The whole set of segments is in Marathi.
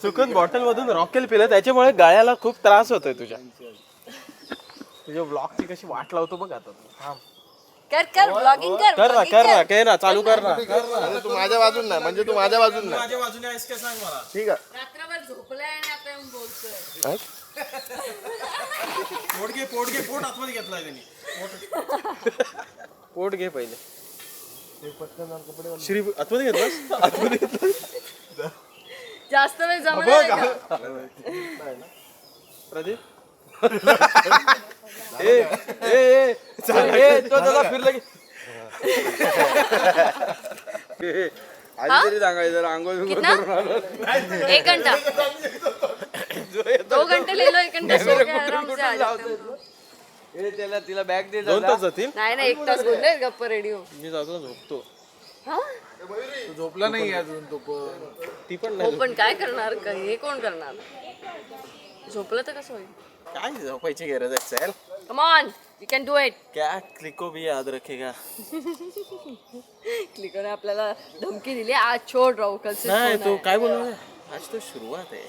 चुकून बॉटल मधून रॉकेल पिलं त्याच्यामुळे गळ्याला खूप त्रास होतोय तुझ्या ब्लॉगची कशी वाट लावतो बघ आता कर ब्लॉगिंग कर ना चालू कर ना तू माझ्या बाजून नाही म्हणजे तू माझ्या बाजून नाही माझ्या बाजूने आहेस का सांग मला ठीक आहे रात्रभर झोपलाय आणि आता येऊन बोलतोय पोट आतमध्ये घेतलाय त्यांनी पोट घे पहिले श्री आतमध्ये घेतलास आतमध्ये जास्त वेळ जमणार नाही का? प्रदीप तो त्याला फिरलं की आधी तरी सांगायचं आंघोळ कितना 1 घंटा 2 घंटे ले लो 1 घंटे सो के आराम से आ जाते हैं. त्याला तिला बॅग दे 2 तास जातील नाही 1 तास बोलले गप्पा रेडिओ मी जातो झोपतो झोपला नाही अजून तो ती पण हो नाही पण काय करणार हे कोण करणार झोपलं तर कसं होईल काय झोपायची गरज आहे चल come on you can do it क्या क्लिको भी याद रखेगा क्लिकरने आपल्याला धमकी दिली आज छोड राहू कल से नाही फोन तो आहे. काय बोलला आज तो सुरुवात आहे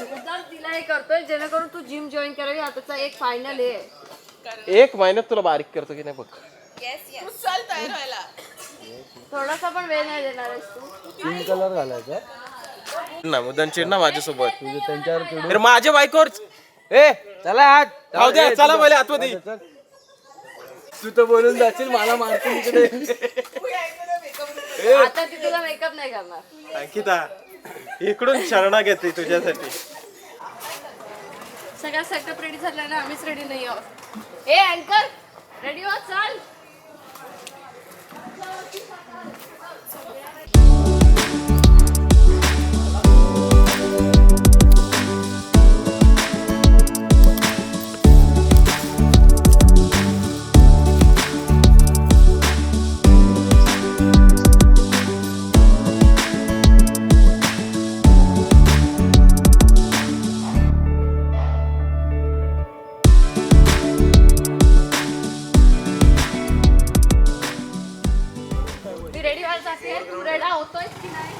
मुद्दाम तिला हे करतोय जेणेकरून तू जिम जॉईन करावी आताचा एक फायनल आहे 1 महिन्यात तुला बारीक करतो की नाही बघ थोडासा पण वेळ नाही देणार आहेस तू पिंक कलर घालायचा ना मुद्दाम चिड ना माझ्यासोबत तुझे त्यांच्यावर चिडून अरे माझ्या बायकोवर ए चला हात जाऊ दे चला पहिले आतमध्ये तू तर बोलून जाशील मला मारतील इकडे आता ती तुला मेकअप नाही करणार अंकिता इकडून शरणा घेते तुझ्यासाठी सगळा सेटअप रेडी झालाय ना आम्हीच रेडी नाही आहोत ए अँकर रेडी हो चल मी रेडी व्हायला जाते तू रेडा होतोय की नाही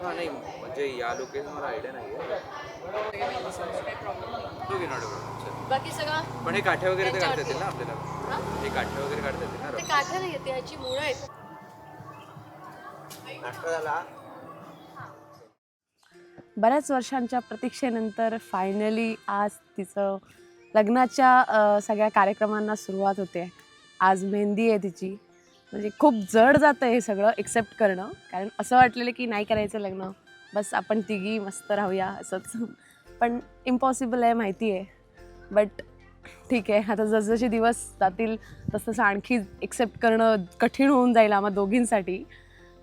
हा नाही म्हणजे या लोकेशन मला आयडिया नाही बाकी सगळं पण हे काठे वगैरे ते काढता येतील ना हा? आपल्याला हे काठे वगैरे काढता येतील ना ते काठ्या नाही येते ह्याची मुळं आहेत बऱ्याच वर्षांच्या प्रतीक्षेनंतर फायनली आज तिचं लग्नाच्या सगळ्या कार्यक्रमांना सुरुवात होते. आज मेहंदी आहे तिची. म्हणजे खूप जड जातं हे सगळं एक्सेप्ट करणं, कारण असं वाटलेलं की नाही करायचं लग्न, बस आपण तिघी मस्त राहूया असंच. पण इम्पॉसिबल आहे माहिती आहे, बट ठीक आहे. आता जसजसे दिवस जातील तसं आणखी एक्सेप्ट करणं कठीण होऊन जाईल आम्हा दोघींसाठी,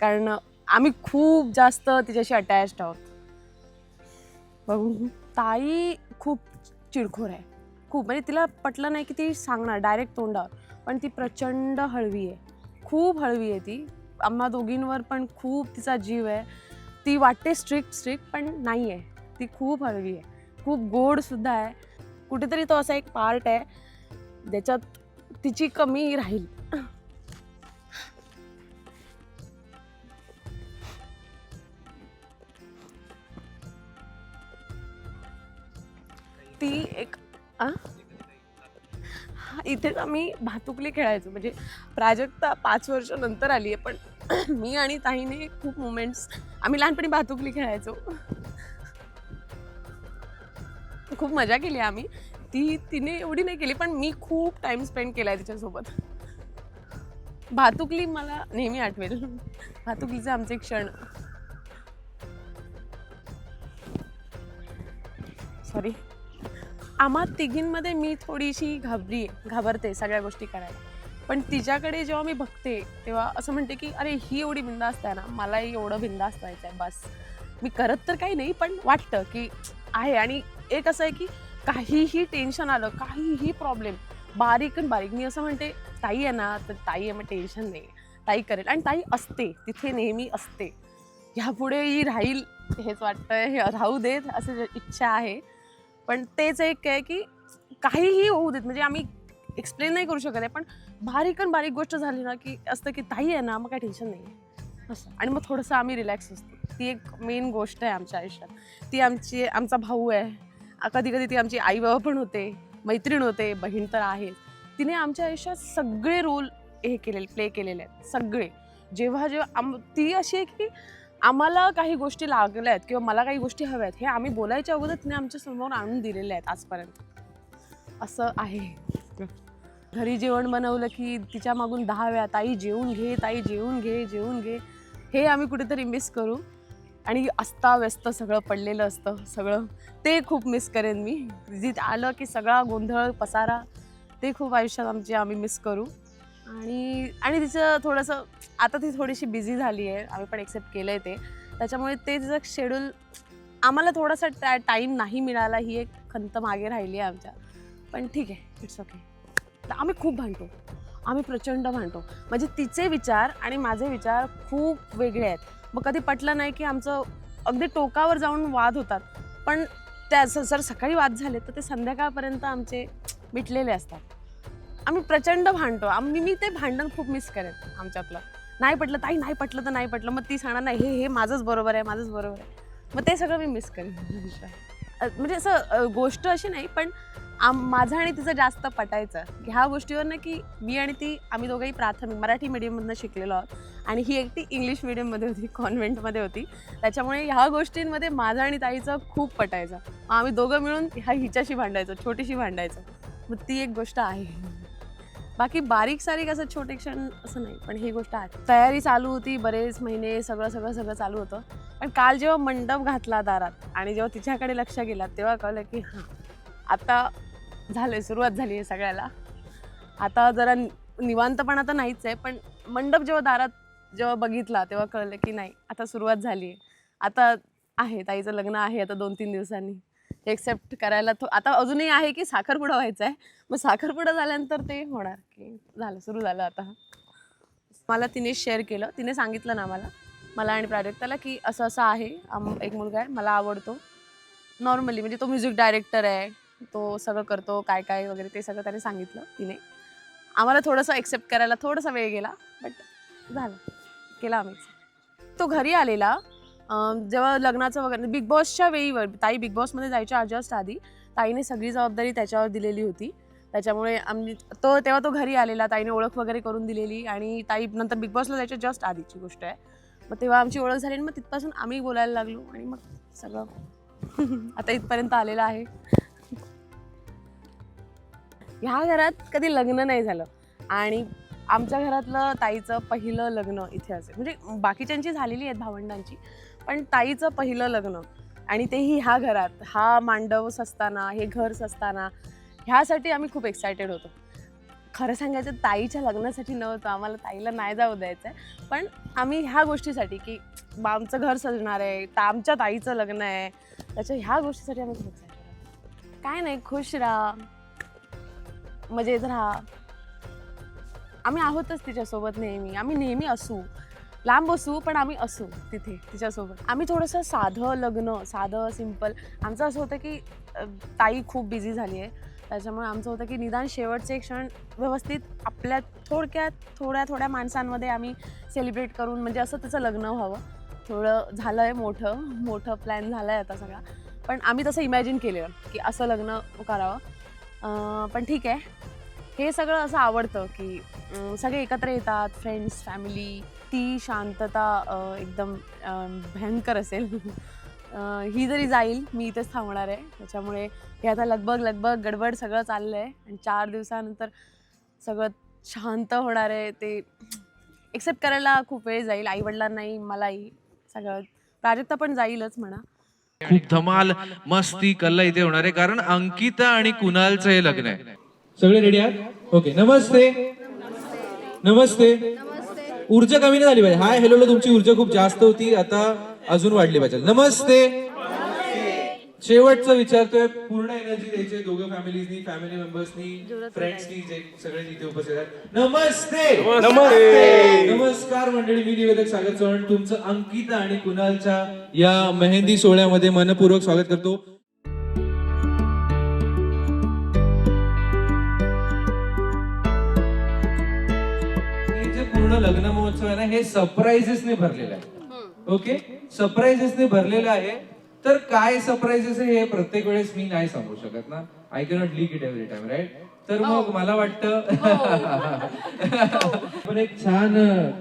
कारण आम्ही खूप जास्त तिच्याशी अटॅच्ड आहोत. बघू, ताई खूप चिडखोर आहे, खूप. म्हणजे तिला पटलं नाही की ती सांगणार डायरेक्ट तोंडावर, पण ती प्रचंड हळवी आहे, खूप हळवी आहे ती. आम्हा दोघींवर पण खूप तिचा जीव आहे. ती वाटते स्ट्रिक्ट पण नाही आहे, ती खूप हळवी आहे, खूप गोडसुद्धा आहे. कुठेतरी तो असा एक पार्ट आहे ज्याच्यात तिची कमी राहील. ती एक इथेच आम्ही भातुकली खेळायचो. म्हणजे प्राजक्ता 5 वर्ष नंतर आली आहे, पण मी आणि ताईने खूप मोमेंट्स, आम्ही लहानपणी भातुकली खेळायचो, खूप मजा केली आम्ही. तिने एवढी नाही केली, पण मी खूप टाइम स्पेंड केला आहे तिच्यासोबत. भातुकली मला नेहमी आठवेल, भातुकलीचे आमचे क्षण. सॉरी. आम्हा तिघींमध्ये मी थोडीशी घाबरते सगळ्या गोष्टी करायला. पण तिच्याकडे जेव्हा मी बघते तेव्हा असं म्हणते की अरे ही एवढी बिंदास्त आहे ना, मलाही एवढं बिंदास्त व्हायचं आहे बस. मी करत तर काही नाही, पण वाटतं की आहे. आणि एक असं आहे की काहीही टेन्शन आलं, काहीही प्रॉब्लेम, बारीक मी असं म्हणते ताई आहे ना, तर ताई आहे, मग टेन्शन नाही, ताई करेल. आणि ताई असते तिथे, नेहमी असते. ह्यापुढेही राहील हेच वाटतंय, हे राहू देत असं इच्छा आहे. पण तेच एक आहे की काहीही होऊ देत, म्हणजे आम्ही एक्सप्लेन नाही करू शकत आहे, पण बारीक गोष्ट झाली ना की असतं की ताई आहे ना, मग काही टेन्शन नाही आहे असं. आणि मग थोडंसं आम्ही रिलॅक्स असतो. ती एक मेन गोष्ट आहे आमच्या आयुष्यात. ती आमचा भाऊ आहे, कधी ती आमची आई बाबा पण होते, मैत्रीण होते, बहीण तर आहे. तिने आमच्या आयुष्यात सगळे रोल प्ले केलेले आहेत सगळे. जेव्हा ती अशी आहे की आम्हाला काही गोष्टी लागल्या आहेत किंवा मला काही गोष्टी हव्या आहेत, हे आम्ही बोलायच्या अगोदर तिने आमच्या समोर आणून दिलेले आहेत आजपर्यंत. असं आहे. घरी जेवण बनवलं की तिच्या मागून 10 वेळा ताई जेवून घे, ताई जेवून घे, हे आम्ही कुठेतरी मिस करू. आणि अस्ताव्यस्त सगळं पडलेलं असतं सगळं, ते खूप मिस करेन मी. जिथे आलं की सगळा गोंधळ पसारा, ते खूप आयुष्यात आम्ही मिस करू. आणि तिचं थोडंसं आता ती थोडीशी बिझी झाली आहे, आम्ही पण एक्सेप्ट केलं आहे ते. त्याच्यामुळे ते तिचं शेड्यूल आम्हाला थोडासा टाईम नाही मिळाला, ही एक खंत मागे राहिली आहे आमच्या. पण ठीक आहे, इट्स ओके. आम्ही खूप भांडतो, आम्ही प्रचंड भांडतो. म्हणजे तिचे विचार आणि माझे विचार खूप वेगळे आहेत. मग कधी पटलं नाही की आमचं अगदी टोकावर जाऊन वाद होतात. पण त्या जर सकाळी वाद झाले तर ते संध्याकाळपर्यंत आमचे मिटलेले असतात. आम्ही प्रचंड भांडतो. मी ते भांडण खूप मिस करेन आमच्यातलं. नाही पटलं ताई, नाही पटलं तर नाही पटलं, मग ती सांगणार नाही हे माझंच बरोबर आहे, मग ते सगळं मी मिस करेन. म्हणजे असं गोष्ट अशी नाही, पण माझं आणि तिचं जास्त पटायचं ह्या गोष्टीवर ना, की मी आणि ती आम्ही दोघंही प्राथमिक मराठी मीडियममधनं शिकलेलो आहोत आणि ही एकटी इंग्लिश मीडियममध्ये होती, कॉन्व्हेंटमध्ये होती. त्याच्यामुळे ह्या गोष्टींमध्ये माझं आणि ताईचं खूप पटायचं. मग आम्ही दोघं मिळून हिच्याशी भांडायचो, छोटीशी भांडायचो. मग ती एक गोष्ट आहे. बाकी बारीक सारीक असं छोटे क्षण असं नाही, पण ही गोष्ट आहे. तयारी चालू होती बरेच महिने, सगळं चालू होतं. पण काल जेव्हा मंडप घातला दारात आणि जेव्हा तिच्याकडे लक्ष गेला तेव्हा कळलं की हां, आता झालंय, सुरुवात झाली आहे सगळ्याला. आता जरा निवांतपणा तर नाहीच आहे, पण मंडप जेव्हा बघितला तेव्हा कळलं की नाही, आता सुरुवात झाली आहे. आता आहे, ताईचं लग्न आहे आता 2-3 दिवसांनी. एक्सेप्ट करायला आता अजूनही आहे की साखरपुडा व्हायचा आहे. मग साखरपुडा झाल्यानंतर ते होणार की झालं, सुरू झालं आता. मला तिने शेअर केलं, तिने सांगितलं ना मला आणि प्राजक्ताला की असं असं आहे, एक मुलगा आहे, मला आवडतो. नॉर्मली म्हणजे तो म्युझिक डायरेक्टर आहे, तो सगळं करतो, काय वगैरे ते सगळं त्याने सांगितलं तिने. आम्हाला थोडंसं एक्सेप्ट करायला थोडासा वेळ गेला, बट झालं, केला आम्हीच. तो घरी आलेला जेव्हा लग्नाचं वगैरे बिग बॉसच्या वेळीवर, ताई बिग बॉसमध्ये जायच्या जस्ट आधी ताईने सगळी जबाबदारी त्याच्यावर दिलेली होती. त्याच्यामुळे तेव्हा तो घरी आलेला, ताईने ओळख वगैरे करून दिलेली आणि ताई नंतर बिग बॉसला जायच्या जस्ट आधीची गोष्ट आहे. मग तेव्हा आमची ओळख झाली आणि मग तिथपासून आम्ही बोलायला लागलो आणि मग सगळं आता इथपर्यंत आलेलं आहे. ह्या घरात कधी लग्न नाही झालं आणि आमच्या घरातलं ताईचं पहिलं लग्न इथे असेल. म्हणजे बाकीच्यांची झालेली आहेत भावंडांची, पण ताईचं पहिलं लग्न आणि तेही ह्या घरात, हा मांडव सजताना, हे घर सजताना, ह्यासाठी आम्ही खूप एक्सायटेड होतो. खरं सांगायचं ताईच्या लग्नासाठी नव्हतं, आम्हाला ताईला नाही जाऊ द्यायचं आहे, पण आम्ही ह्या गोष्टीसाठी की आमचं घर सजणार आहे, आमच्या ताईचं लग्न आहे, ह्या गोष्टीसाठी आम्ही खूप एक्सायटेड होतो. काय नाही, खुश राहा, मजेत राहा. आम्ही आहोतच तिच्यासोबत नेहमी, आम्ही नेहमी असू, लांब असू पण आम्ही असू तिथे तिच्यासोबत. आम्ही थोडंसं साधं लग्न, साधं सिम्पल. आमचं असं होतं की ताई खूप बिझी झाली आहे, त्याच्यामुळे आमचं होतं की निदान शेवटचे क्षण व्यवस्थित आपल्या थोड्या माणसांमध्ये आम्ही सेलिब्रेट करून, म्हणजे असं त्याचं लग्न व्हावं. थोडं झालं आहे, मोठं प्लॅन झाला आहे आता सगळा, पण आम्ही तसं इमॅजिन केलेलं की असं लग्न करावं. पण ठीक आहे, हे सगळं असं आवडतं की सगळे एकत्र येतात, फ्रेंड्स, फॅमिली. ती शांतता एकदम भयंकर असेल. ही जरी जाईल, मी इथेच थांबणार आहे. त्याच्यामुळे हे आता लगबग गडबड सगळं चाललं आहे आणि 4 दिवसानंतर सगळं शांत होणार आहे. ते एक्सेप्ट करायला खूप वेळ जाईल, आईवडिलांनाही, मलाही, सगळं. प्राजक्ता पण जाईलच म्हणा, खूप धमाल मस्ती कल्ला इथे होणार आहे, कारण अंकिता आणि कुणालचं हे लग्न आहे. सगळे रेडी आहात? ओके. नमस्ते नमस्ते. ऊर्जा कमी नाही झाली पाहिजे. हाय हॅलोला तुमची ऊर्जा खूप जास्त होती, आता अजून वाढली पाहिजे. नमस्ते. शेवटचं विचारतोय, पूर्ण एनर्जी द्यायची दोघं फॅमिलीजनी, फॅमिली मेंबर्सनी, फ्रेंड्सनी, जे सगळे इथे उपस्थित आहेत. नमस्ते. नमस्कार मंडळी, मी निवेदक सागर चव्हाण तुमचं अंकिता आणि कुणालच्या या मेहंदी सोहळ्यामध्ये मनपूर्वक स्वागत करतो. हे जे पूर्ण लग्न महोत्सव आहे ना, हे सरप्राइजेसने भरलेलं आहे. ओके, सरप्राइजेसने भरलेलं आहे. तर काय सरप्राइजेस आहे हे प्रत्येक वेळेस मी नाही सांगू शकत ना. I cannot leak it every time, right? तर मग मला वाटतं आपण एक छान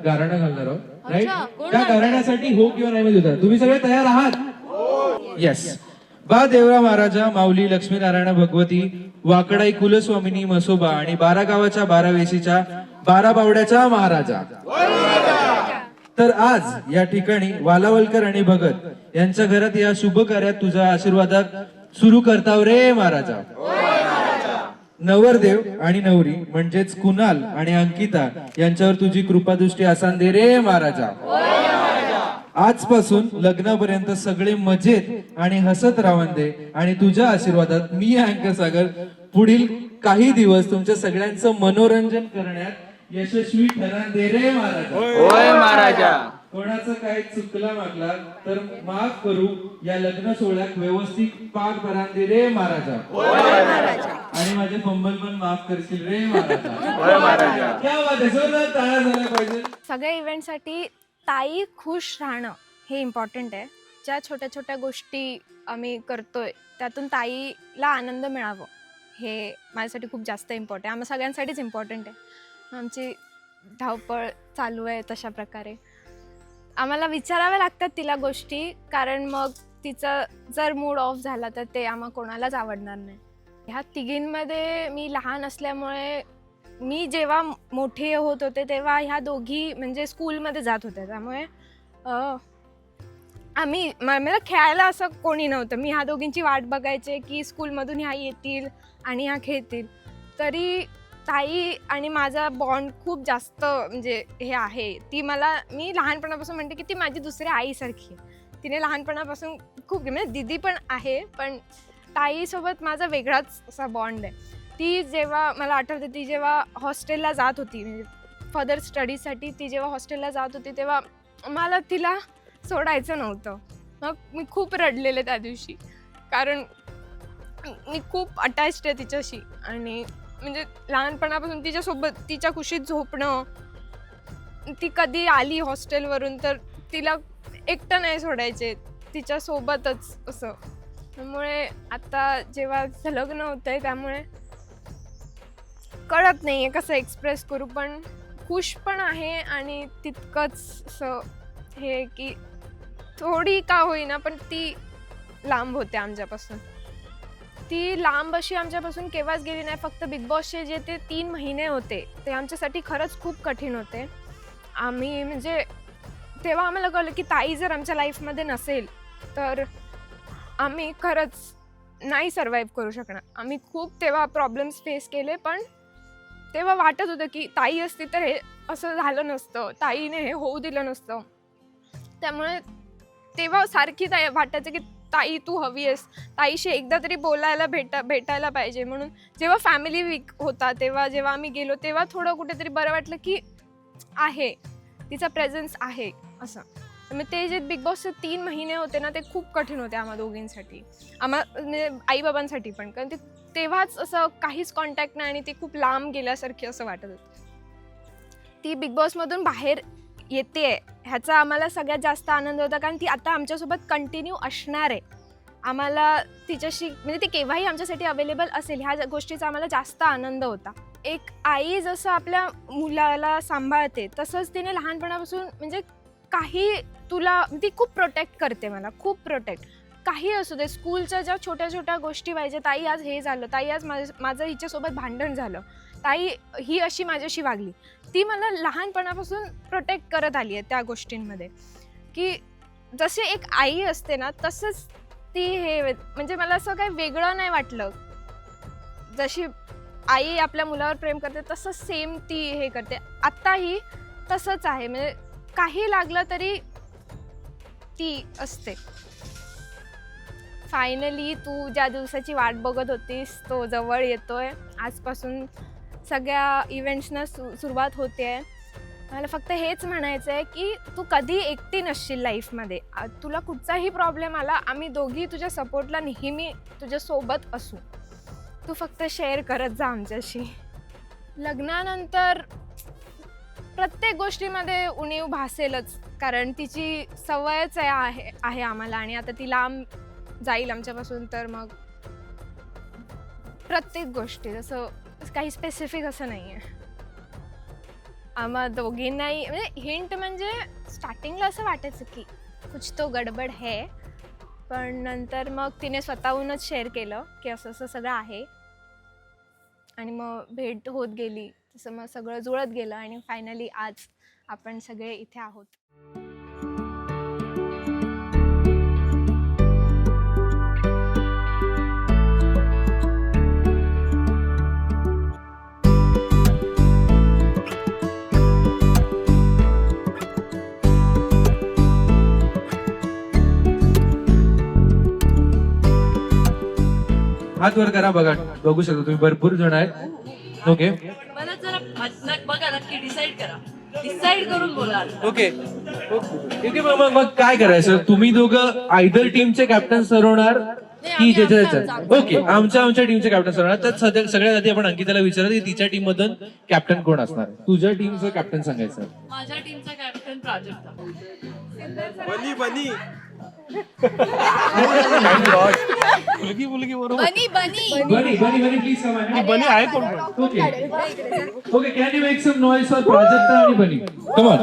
गाणं घालणार आहोत, राईट? त्या गाण्यासाठी हो किंवा नाही मध्ये होता. तुम्ही सगळे तयार आहात? येस. बा देवरा महाराजा, माऊली लक्ष्मीनारायण भगवती, वाकडाई कुलस्वामिनी मसोबा आणि 12 गावाच्या 12 वेशीच्या 12 बावड्याच्या महाराजा. तर आज या ठिकाणी वालावलकर आणि भगत यांच्या घरात या शुभ कार्यात तुझ्या आशीर्वादात सुरू करताव रे महाराजा. नवरदेव आणि नवरी म्हणजेच कुणाल आणि अंकिता यांच्यावर तुझी कृपादृष्टी आसान दे रे महाराजा. आजपासून लग्नापर्यंत सगळे मजेत आणि हसत राहून दे आणि तुझ्या आशीर्वादात मी अँकर सागर पुढील काही दिवस तुमच्या सगळ्यांचं मनोरंजन करण्यात यशस्वी ठरा दे रे महाराजा. होय महाराजा. कोणाचं काय चुकला मागला तर माफ करू. या लग्न सोहळ्यात व्यवस्थित पाक भरान दे रे महाराजा. आणि माझे फंबल पण माफ करशील रे महाराजा. क्या बात आहे, जोरदार टाळ्या झाल्या पाहिजे. सगळ्या इव्हेंटसाठी ताई खुश राहणं हे इम्पॉर्टंट आहे. ज्या छोट्या छोट्या गोष्टी आम्ही करतोय त्यातून ताईला आनंद मिळावं हे माझ्यासाठी खूप जास्त इम्पॉर्टंट आहे. आम्हा सगळ्यांसाठीच इम्पॉर्टंट आहे. आमची धावपळ चालू आहे तशा प्रकारे. आम्हाला विचाराव्या लागतात तिला गोष्टी, कारण मग तिचं जर मूड ऑफ झाला तर ते आम्हा कोणालाच आवडणार नाही. ह्या तिघींमध्ये मी लहान असल्यामुळे मी जेव्हा मोठे होत होते तेव्हा ह्या दोघी म्हणजे स्कूलमध्ये जात होत्या, त्यामुळे मला खेळायला असं कोणी नव्हतं. मी ह्या दोघींची वाट बघायचे की स्कूलमधून ह्या येतील आणि ह्या खेळतील. तरी ताई आणि माझा बॉन्ड खूप जास्त म्हणजे हे आहे. मी लहानपणापासून म्हणते की ती माझी दुसऱ्या आईसारखी आहे. तिने लहानपणापासून खूप म्हणजे दिदी पण आहे, पण ताईसोबत माझा वेगळाच असा बॉन्ड आहे. ती जेव्हा मला आठवते, ती जेव्हा हॉस्टेलला जात होती म्हणजे फर्दर स्टडीजसाठी ती जेव्हा हॉस्टेलला जात होती तेव्हा मला तिला सोडायचं नव्हतं. मग मी खूप रडलेले त्या दिवशी, कारण मी खूप अटॅच्ड आहे तिच्याशी. आणि म्हणजे लहानपणापासून तिच्यासोबत तिच्या खुशीत झोपणं. ती कधी आली हॉस्टेलवरून तर तिला एकटं नाही सोडायचे, तिच्यासोबतच असं. त्यामुळे आता जेव्हा लग्न होतं आहे त्यामुळे कळत नाही आहे कसं एक्सप्रेस करू, पण खुश पण आहे आणि तितकंच असं हे की थोडी का होईना पण ती लांब होते आमच्यापासून. ती लांब अशी आमच्यापासून केव्हाच गेली नाही. फक्त बिग बॉसचे जे ते 3 महिने होते ते आमच्यासाठी खरंच खूप कठीण होते. आम्ही म्हणजे तेव्हा आम्हाला कळलं की ताई जर आमच्या लाईफमध्ये नसेल तर आम्ही खरंच नाही सर्वाईव्ह करू शकणार. आम्ही खूप तेव्हा प्रॉब्लेम्स फेस केले, पण तेव्हा वाटत होतं की ताई असती तर हे असं झालं नसतं, ताईने हे होऊ दिलं नसतं. त्यामुळे तेव्हा सारखी ताई वाटायचं की ताई तू हवी आहेस, ताईशी एकदा तरी बोलायला भेटायला पाहिजे. म्हणून जेव्हा फॅमिली वीक होता तेव्हा जेव्हा आम्ही गेलो तेव्हा थोडं कुठेतरी बरं वाटलं की आहे, तिचा प्रेझेन्स आहे असं. मग ते जे बिग बॉसचे 3 महिने होते ना ते खूप कठीण होते आम्हा दोघींसाठी, म्हणजे आईबाबांसाठी पण, कारण तेव्हाच असं काहीच कॉन्टॅक्ट नाही आणि ती खूप लांब गेल्यासारखी असं वाटत होतं. ती बिग बॉसमधून बाहेर येते ह्याचा आम्हाला सगळ्यात जास्त आनंद होता, कारण ती आता आमच्यासोबत कंटिन्यू असणार आहे. आम्हाला तिच्याशी म्हणजे ती केव्हाही आमच्यासाठी अवेलेबल असेल ह्या गोष्टीचा आम्हाला जास्त आनंद होता. एक आई जसं आपल्या मुलाला सांभाळते तसंच तिने लहानपणापासून म्हणजे काही ती खूप प्रोटेक्ट करते मला, खूप प्रोटेक्ट. काही असू दे, स्कूलच्या ज्या छोट्या छोट्या गोष्टी व्हायच्या, ताई आज हे झालं, ताई आज माझं हिच्यासोबत भांडण झालं, ताई ही अशी माझ्याशी वागली, ती मला लहानपणापासून प्रोटेक्ट करत आली आहे त्या गोष्टींमध्ये. की जसे एक आई असते ना तसंच ती हे म्हणजे मला असं काही वेगळं नाही वाटलं. जशी आई आपल्या मुलावर प्रेम करते तसं सेम ती हे करते. आत्ताही तसंच आहे, म्हणजे काही लागलं तरी ती असते. फायनली तू ज्या दिवसाची वाट बघत होतीस तो जवळ येतोय. आजपासून सगळ्या इव्हेंट्सना सुरुवात होते. मला फक्त हेच म्हणायचं आहे की तू कधी एकटी नसशील लाईफमध्ये. तुला कुठचाही प्रॉब्लेम आला, आम्ही दोघी तुझ्या सपोर्टला नेहमी तुझ्यासोबत असू. तू फक्त शेअर करत जा आमच्याशी. लग्नानंतर प्रत्येक गोष्टीमध्ये उणीव भासेलच, कारण तिची सवयच आहे आम्हाला, आणि आता ती लांब जाईल आमच्यापासून. तर मग प्रत्येक गोष्टी असं काही स्पेसिफिक असं नाही आहे. आम्हा दोघींनाही म्हणजे हिंट म्हणजे स्टार्टिंगला असं वाटायचं की कुछ तो गडबड है, पण नंतर मग तिने स्वतःहूनच शेअर केलं की असं असं सगळं आहे. आणि मग भेट होत गेली, तसं मग सगळं जुळत गेलं आणि फायनली आज आपण सगळे इथे आहोत. हात वर करा, बघा बघू शकता तुम्ही भरपूर जण आहेत. ओके मला जरा बघा नक्की डिसाईड करा, डिसाईड करून बोला. ओके ओके मग काय करायचं, तुम्ही दोघं आयदर टीमचे कॅप्टन ठरवणार की ज्याच्या ओके आमच्या टीमचे कॅप्टन ठरवणार. तर सगळ्यात आधी आपण अंकिताला विचारलं की तिच्या टीम मधून कॅप्टन कोण असणार. तुझ्या टीमचं कॅप्टन सांगायचं. माझ्या टीमचा कॅप्टन प्राजक्ता. बनी बनी बनी बनी बनी प्लीज बनी आहे कोण? Okay can you make some noise for Prajakta आणि बनी, कम ऑन.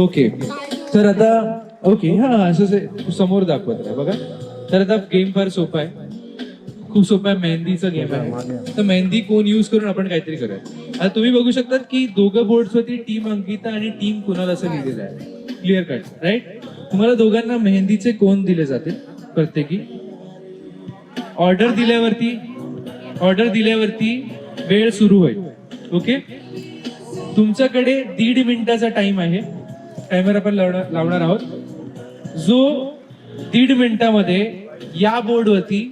ओके तर आता ओके हा असं समोर दाखवत आहे बघा. तर आता गेम फार सोपा आहे, खूप सोपा आहे. मेहंदीचा गेम आहे. तर मेहंदी कोण यूज करून आपण काहीतरी करूया. आता तुम्ही बघू शकतात की दोघं बोर्ड्स वरती टीम अंकिता आणि टीम कुणाल असं लिहिलेलं आहे. Clear cut right. तुम्हाला दोघांना मेहंदीचे कोण दिले जातील प्रत्येकी. ऑर्डर दिल्यावरती वेळ सुरू होईल. ओके तुमच्याकडे 1.5 मिनिटाचा टाइम आहे. टायमर आपण लावणार आहोत. जो 1.5 मिनिटामध्ये या बोर्डवरती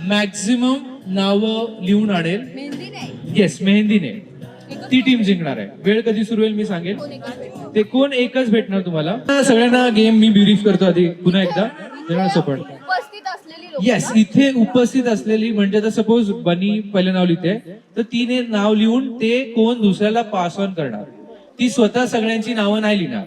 मॅक्झिमम नावं लिहून आणेल, येस मेहंदीने, ती टीम जिंकणार आहे. वेळ कधी सुरू होईल मी सांगेल. ते कोण एकच भेटणार तुम्हाला. सगळ्यांना गेम मी ब्रीफ करतो आधी पुन्हा एकदा जनरल सपोर्ट. येस इथे उपस्थित असलेली म्हणजे आता सपोज बनी पहिलं नाव लिहिते तर तिने नाव लिहून ते कोण दुसऱ्याला पास ऑन करणार. ती स्वतः सगळ्यांची नावं नाही लिहिणार.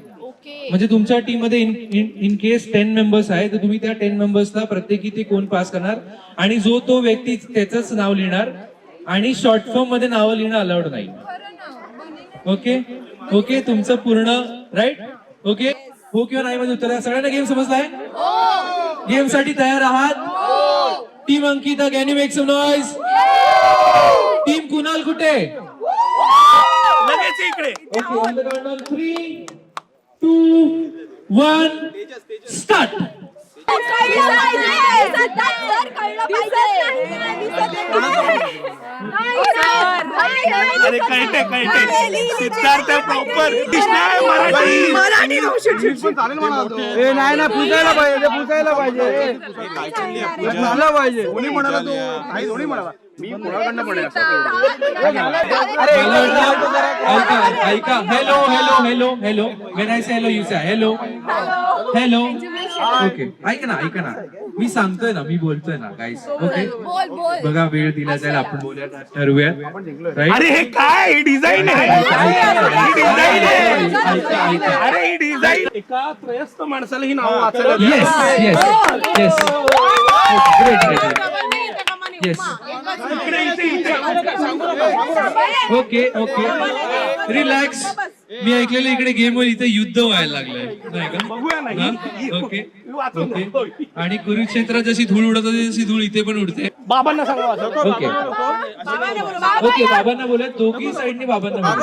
म्हणजे तुमच्या टीम मध्ये इन केस 10 मेंबर्स आहे तर तुम्ही त्या 10 मेंबर्सला प्रत्येकी ते कोण पास करणार आणि जो तो व्यक्ती त्याच नाव लिहिणार आणि शॉर्ट फॉर्म मध्ये नावं लिहिणं अलाउड नाही. ओके ओके तुमचं पूर्ण राईट. ओके हो किंवा नाही मध्ये उत्तर. सगळ्यांना गेम समजलाय. गेम साठी तयार आहात. Team Ankita can you make some noise. Team Kunal कुठे. लगेच इकडे. Okay on the count on 3 2 1 start. अरे कळते सिद्धार्थ प्रॉपर मराठी नाही ना पुसायला पाहिजे झालं पाहिजे. कोणी म्हणाला तो काही दोन्ही म्हणाला. मी कोणाकडनं पडेल ऐका hello hello hello hello when I say hello you say hello hello. Okay ऐका ना मी सांगतोय ना, मी बोलतोय ना गाईस. ओके बघा वेळ दिला जाईल, आपण बोलूया ठरवूया. अरे हे काय डिझाईन आहे. अरे ही डिझाईन एका त्रयस्थ माणसाला ही नाव वाचायला. Yes yes yes great yes. Okay okay relax. मी ऐकलेलं इकडे गेम वर इथे युद्ध व्हायला लागलंय नाही का. ओके ओके आणि कुरुक्षेत्रात जशी धूळ उडत होती तशी धूळ इथे पण उडते. बाबांना सांगा ओके ओके बाबांना बोला दोघी साईडनी बाबांना बोला.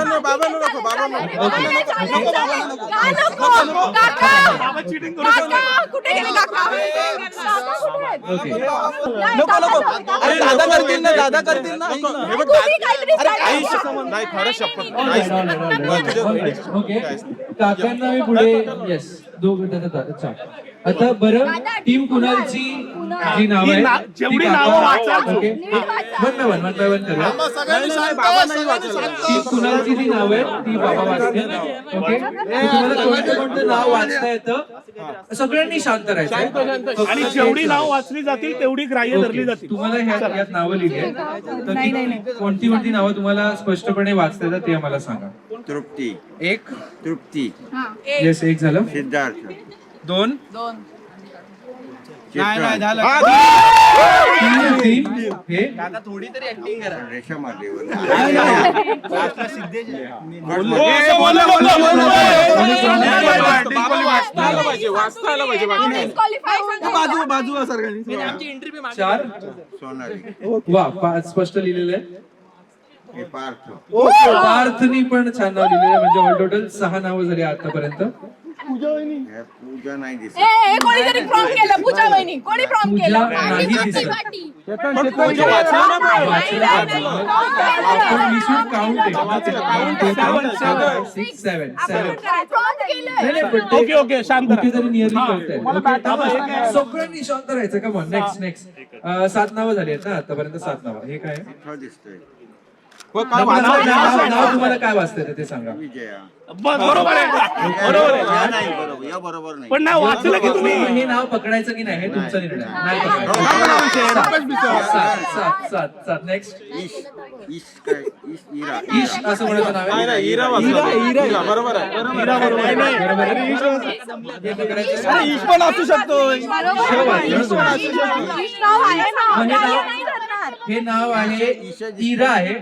बाबा चिटिंग करू ओके अरे दादा करतील ना, दादा करतील ना. नाही खरं शपथ. ओके काकांना मी पुढे येस अच्छा आता बरं टीम कुणालची जी नाव आहे जेवढी नावं वाचाल ओके वन बाय वन करूया. टीम कुणालची जी नाव आहे ती बाबा वाचतील. ओके तुम्हाला कोणतं नाव वाचता येतं सगळ्यांनी शांत राहायचं आणि जेवढी नाव वाचली जातील तेवढी ग्राह्य धरली जातील. तुम्हाला यात नावं लिहिली आहेत तर कोणती कोणती नावं तुम्हाला स्पष्टपणे वाचता येतात ते आम्हाला सांगा. तृप्ती, एक तृप्ती, येस एक झालं. सिद्धार्थ, दोन तीन हे रेशमा देवल, चार सोनाली, वा स्पष्ट लिहिलेलं आहे. हे पार्थ, पार्थनी पण छान नाव लिहिलेलं आहे म्हणजे ऑल टोटल 6 नावं झाली आतापर्यंत. हे पूजा नाही दिसत. कोणीतरी प्रॉम्प्ट केलं पूजा वहिनी, कोणी प्रॉम्प्ट पूजा केलं? नाही दिसत. वाटी. आपण we should count it. 6 7 Prompt केलंय. ओके ओके शांत राहा. कुठेतरी नियरली कळतंय. सगळ्यांनी शांत राहायचं का मग नेक्स्ट 7 नावं झाली आहेत ना आतापर्यंत 7 नावं. हे काय आहे? इथं दिसतंय नाव तुम्हाला काय वाचतंय ते सांगा. विजया. बरोबर आहे, बरोबर आहे. या नाही बरोबर, या बरोबर नाही. पण नाही वाचलं की तुम्ही. हे नाव पकडायचं की नाही हे तुमचा निर्णय नाही पकडायचं. सात नेक्स्ट ईश, ईश काय? ईश, इरा, ईश असं म्हणायचं नाव आहे. नाही, हिरा वाचला. हिरा बरोबर आहे. बरोबर आहे. हे पकडायचं. अरे ईश पण असू शकतो. हे नाव आहे इरा आहे.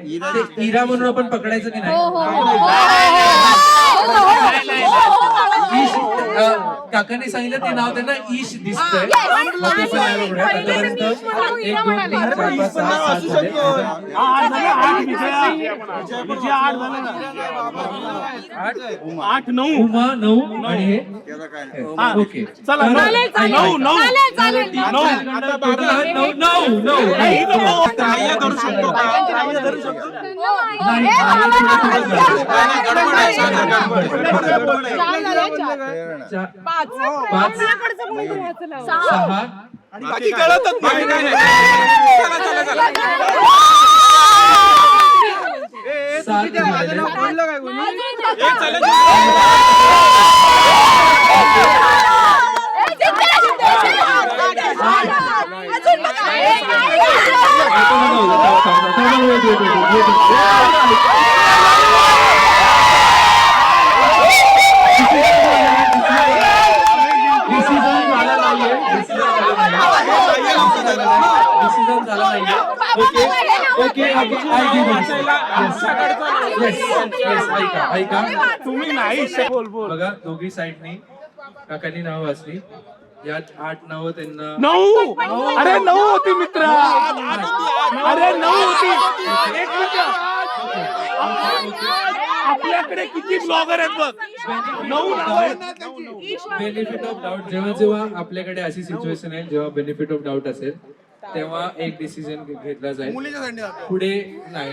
ते इरा म्हणून आपण पकडायचं की नाही. ईश काकांनी सांगितलं ते नाव त्यांना ईश दिसतंय. आतापर्यंत 1 2 3 4 5 6 7 झाले. आठ नऊ उमा 9 आणि हे त्याला काय? ओके चला नऊ नऊ ग्राह्य धरू शकतो का? ग्राह्य धरू शकतो. बाकी कळतच नाही. डिसिजन झाला नाहीये. ओके ऐका तुम्ही नाही बोल बोल. बघा दोघी साईडनी काकांनी नाव वाचली. यात 8 नावं त्यांना 9. अरे 9 होती मित्र. अरे 9 होती. एक मिनिट. आपल्याकडे किती ब्लॉगर आहेत बघ. 9 नाव आहेत. बेनिफिट ऑफ डाऊट जेव्हा आपल्याकडे अशी सिच्युएशन आहे जेव्हा बेनिफिट ऑफ डाऊट असेल तेव्हा एक डिसिजन घेतला जाईल. पुढे नाही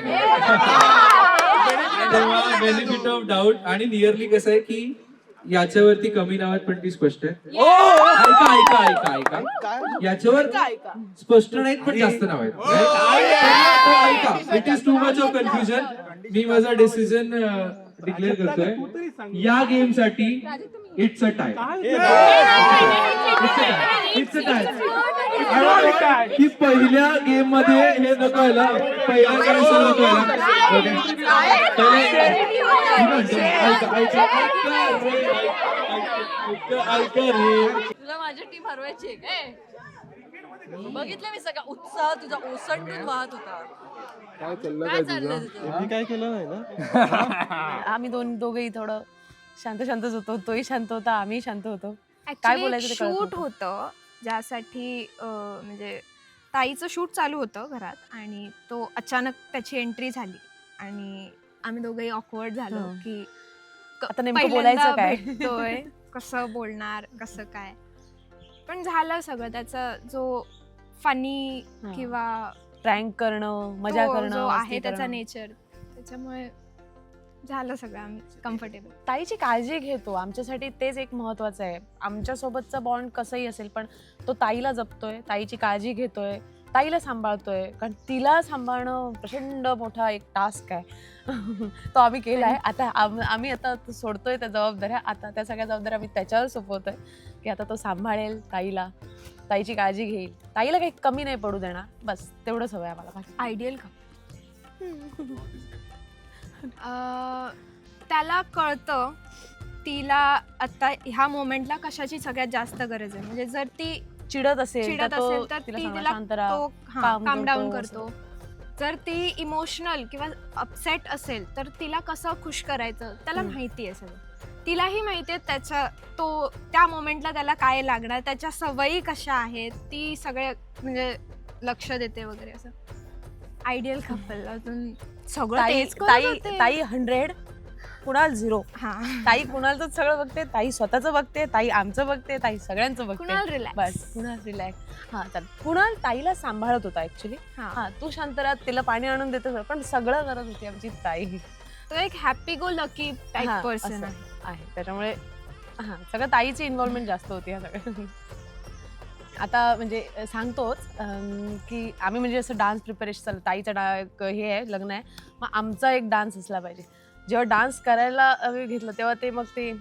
तेव्हा बेनिफिट ऑफ डाऊट आणि नियरली कसं आहे की याच्यावरती कमी नाव आहेत पण ती स्पष्ट आहे. ऐका याच्यावर स्पष्ट नाहीत पण जास्त नाव आहेत. ऐका it is too much of confusion. मी माझा डिसिजन डिक्लेअर करतोय या गेम साठी. It's a tie. की पहिल्या गेम मध्ये हे नको व्हायला. पहिल्या गेम नको तुला माझी टीम हरवायची आहे काय? बघितलं मी सगळा उत्साह तुझा ओसंडून वाहत होता. काय चाललंय तुझं? मी काय केलं नाही ना. आम्ही दोघेही थोडं शांतच होतो. तोही शांत होता, आम्ही शांत होतो. काय बोलायचं ते कळत शूट नव्हतं. होतं ज्यासाठी म्हणजे ताईचं शूट चालू होतं घरात आणि तो अचानक त्याची एंट्री झाली आणि आम्ही दोघंही ऑकवर्ड झालो हं. की आता नेमकं पहिल्यांदा बोलायचं काय? भेटतोय, कसं बोलणार कसं काय. पण झालं सगळं. त्याचा जो फनी हं. किंवा प्रँक करणं, मजा तो करणं, जो मस्ती आहे त्याचा करणं. नेचर, त्याच्यामुळे झालं सगळं आम्ही कम्फर्टेबल. ताईची काळजी घेतो, आमच्यासाठी तेच एक महत्वाचं आहे. आमच्यासोबतचा बॉन्ड कसंही असेल पण तो ताईला जपतोय, ताईची काळजी घेतोय, ताईला सांभाळतोय. कारण तिला सांभाळणं प्रचंड मोठा एक टास्क आहे. तो आम्ही केलाय. आता आम्ही आता तो सोडतोय त्या जबाबदाऱ्या. आता त्या सगळ्या जबाबदाऱ्या आम्ही त्याच्यावर सोपवतोय की आता तो सांभाळेल ताईला, ताईची काळजी घेईल, ताईला काही कमी नाही पडू देणार. बस तेवढंच हवंय आम्हाला. बाकी आयडियल का? त्याला कळतं तिला आता ह्या मोमेंटला कशाची सगळ्यात जास्त गरज आहे. म्हणजे जर ती चिडत असेल चिडत तो असेल तर तिला ती सांगणार, तिला शांत राहा, तो calm काम डाऊन करतो, करतो. जर ती इमोशनल किंवा अपसेट असेल तर तिला कसं खुश करायचं त्याला माहिती आहे सगळं. तिलाही माहिती आहे त्या मोमेंटला त्याला काय लागणार, त्याच्या सवयी कशा आहेत, ती सगळे म्हणजे लक्ष देते वगैरे. असं आयडियल कपल. अजून सगळं ताई तेच करत ताई होते. ताई 100, कुणाल 0. हा, ताई कुणालचं सगळं बघते, ताई स्वतःचं बघते, ताई आमचं बघते, ताई सगळ्यांचं बघते. कुणाल रिलॅक्स. बस कुणाल रिलॅक्स. हा तर कुणाल ताईला सांभाळत होता ऍक्च्युली. हा तू शांत राहा, तिला पाणी आणून देतो, पण सगळं करत होती आमची ताई. तो एक हॅपी गो लकी हा, टाईप असं पर्सन आहे. त्याच्यामुळे हा सगळं ताईची इन्व्हॉल्वमेंट जास्त होती ह्या सगळ्या. आता म्हणजे सांगतोच की आम्ही म्हणजे असं डान्स प्रिपरेशन चालू, ताईचं हे आहे, लग्न आहे, मग आमचा एक डान्स असला पाहिजे. जेव्हा डान्स करायला आम्ही घेतलं तेव्हा ते मग ते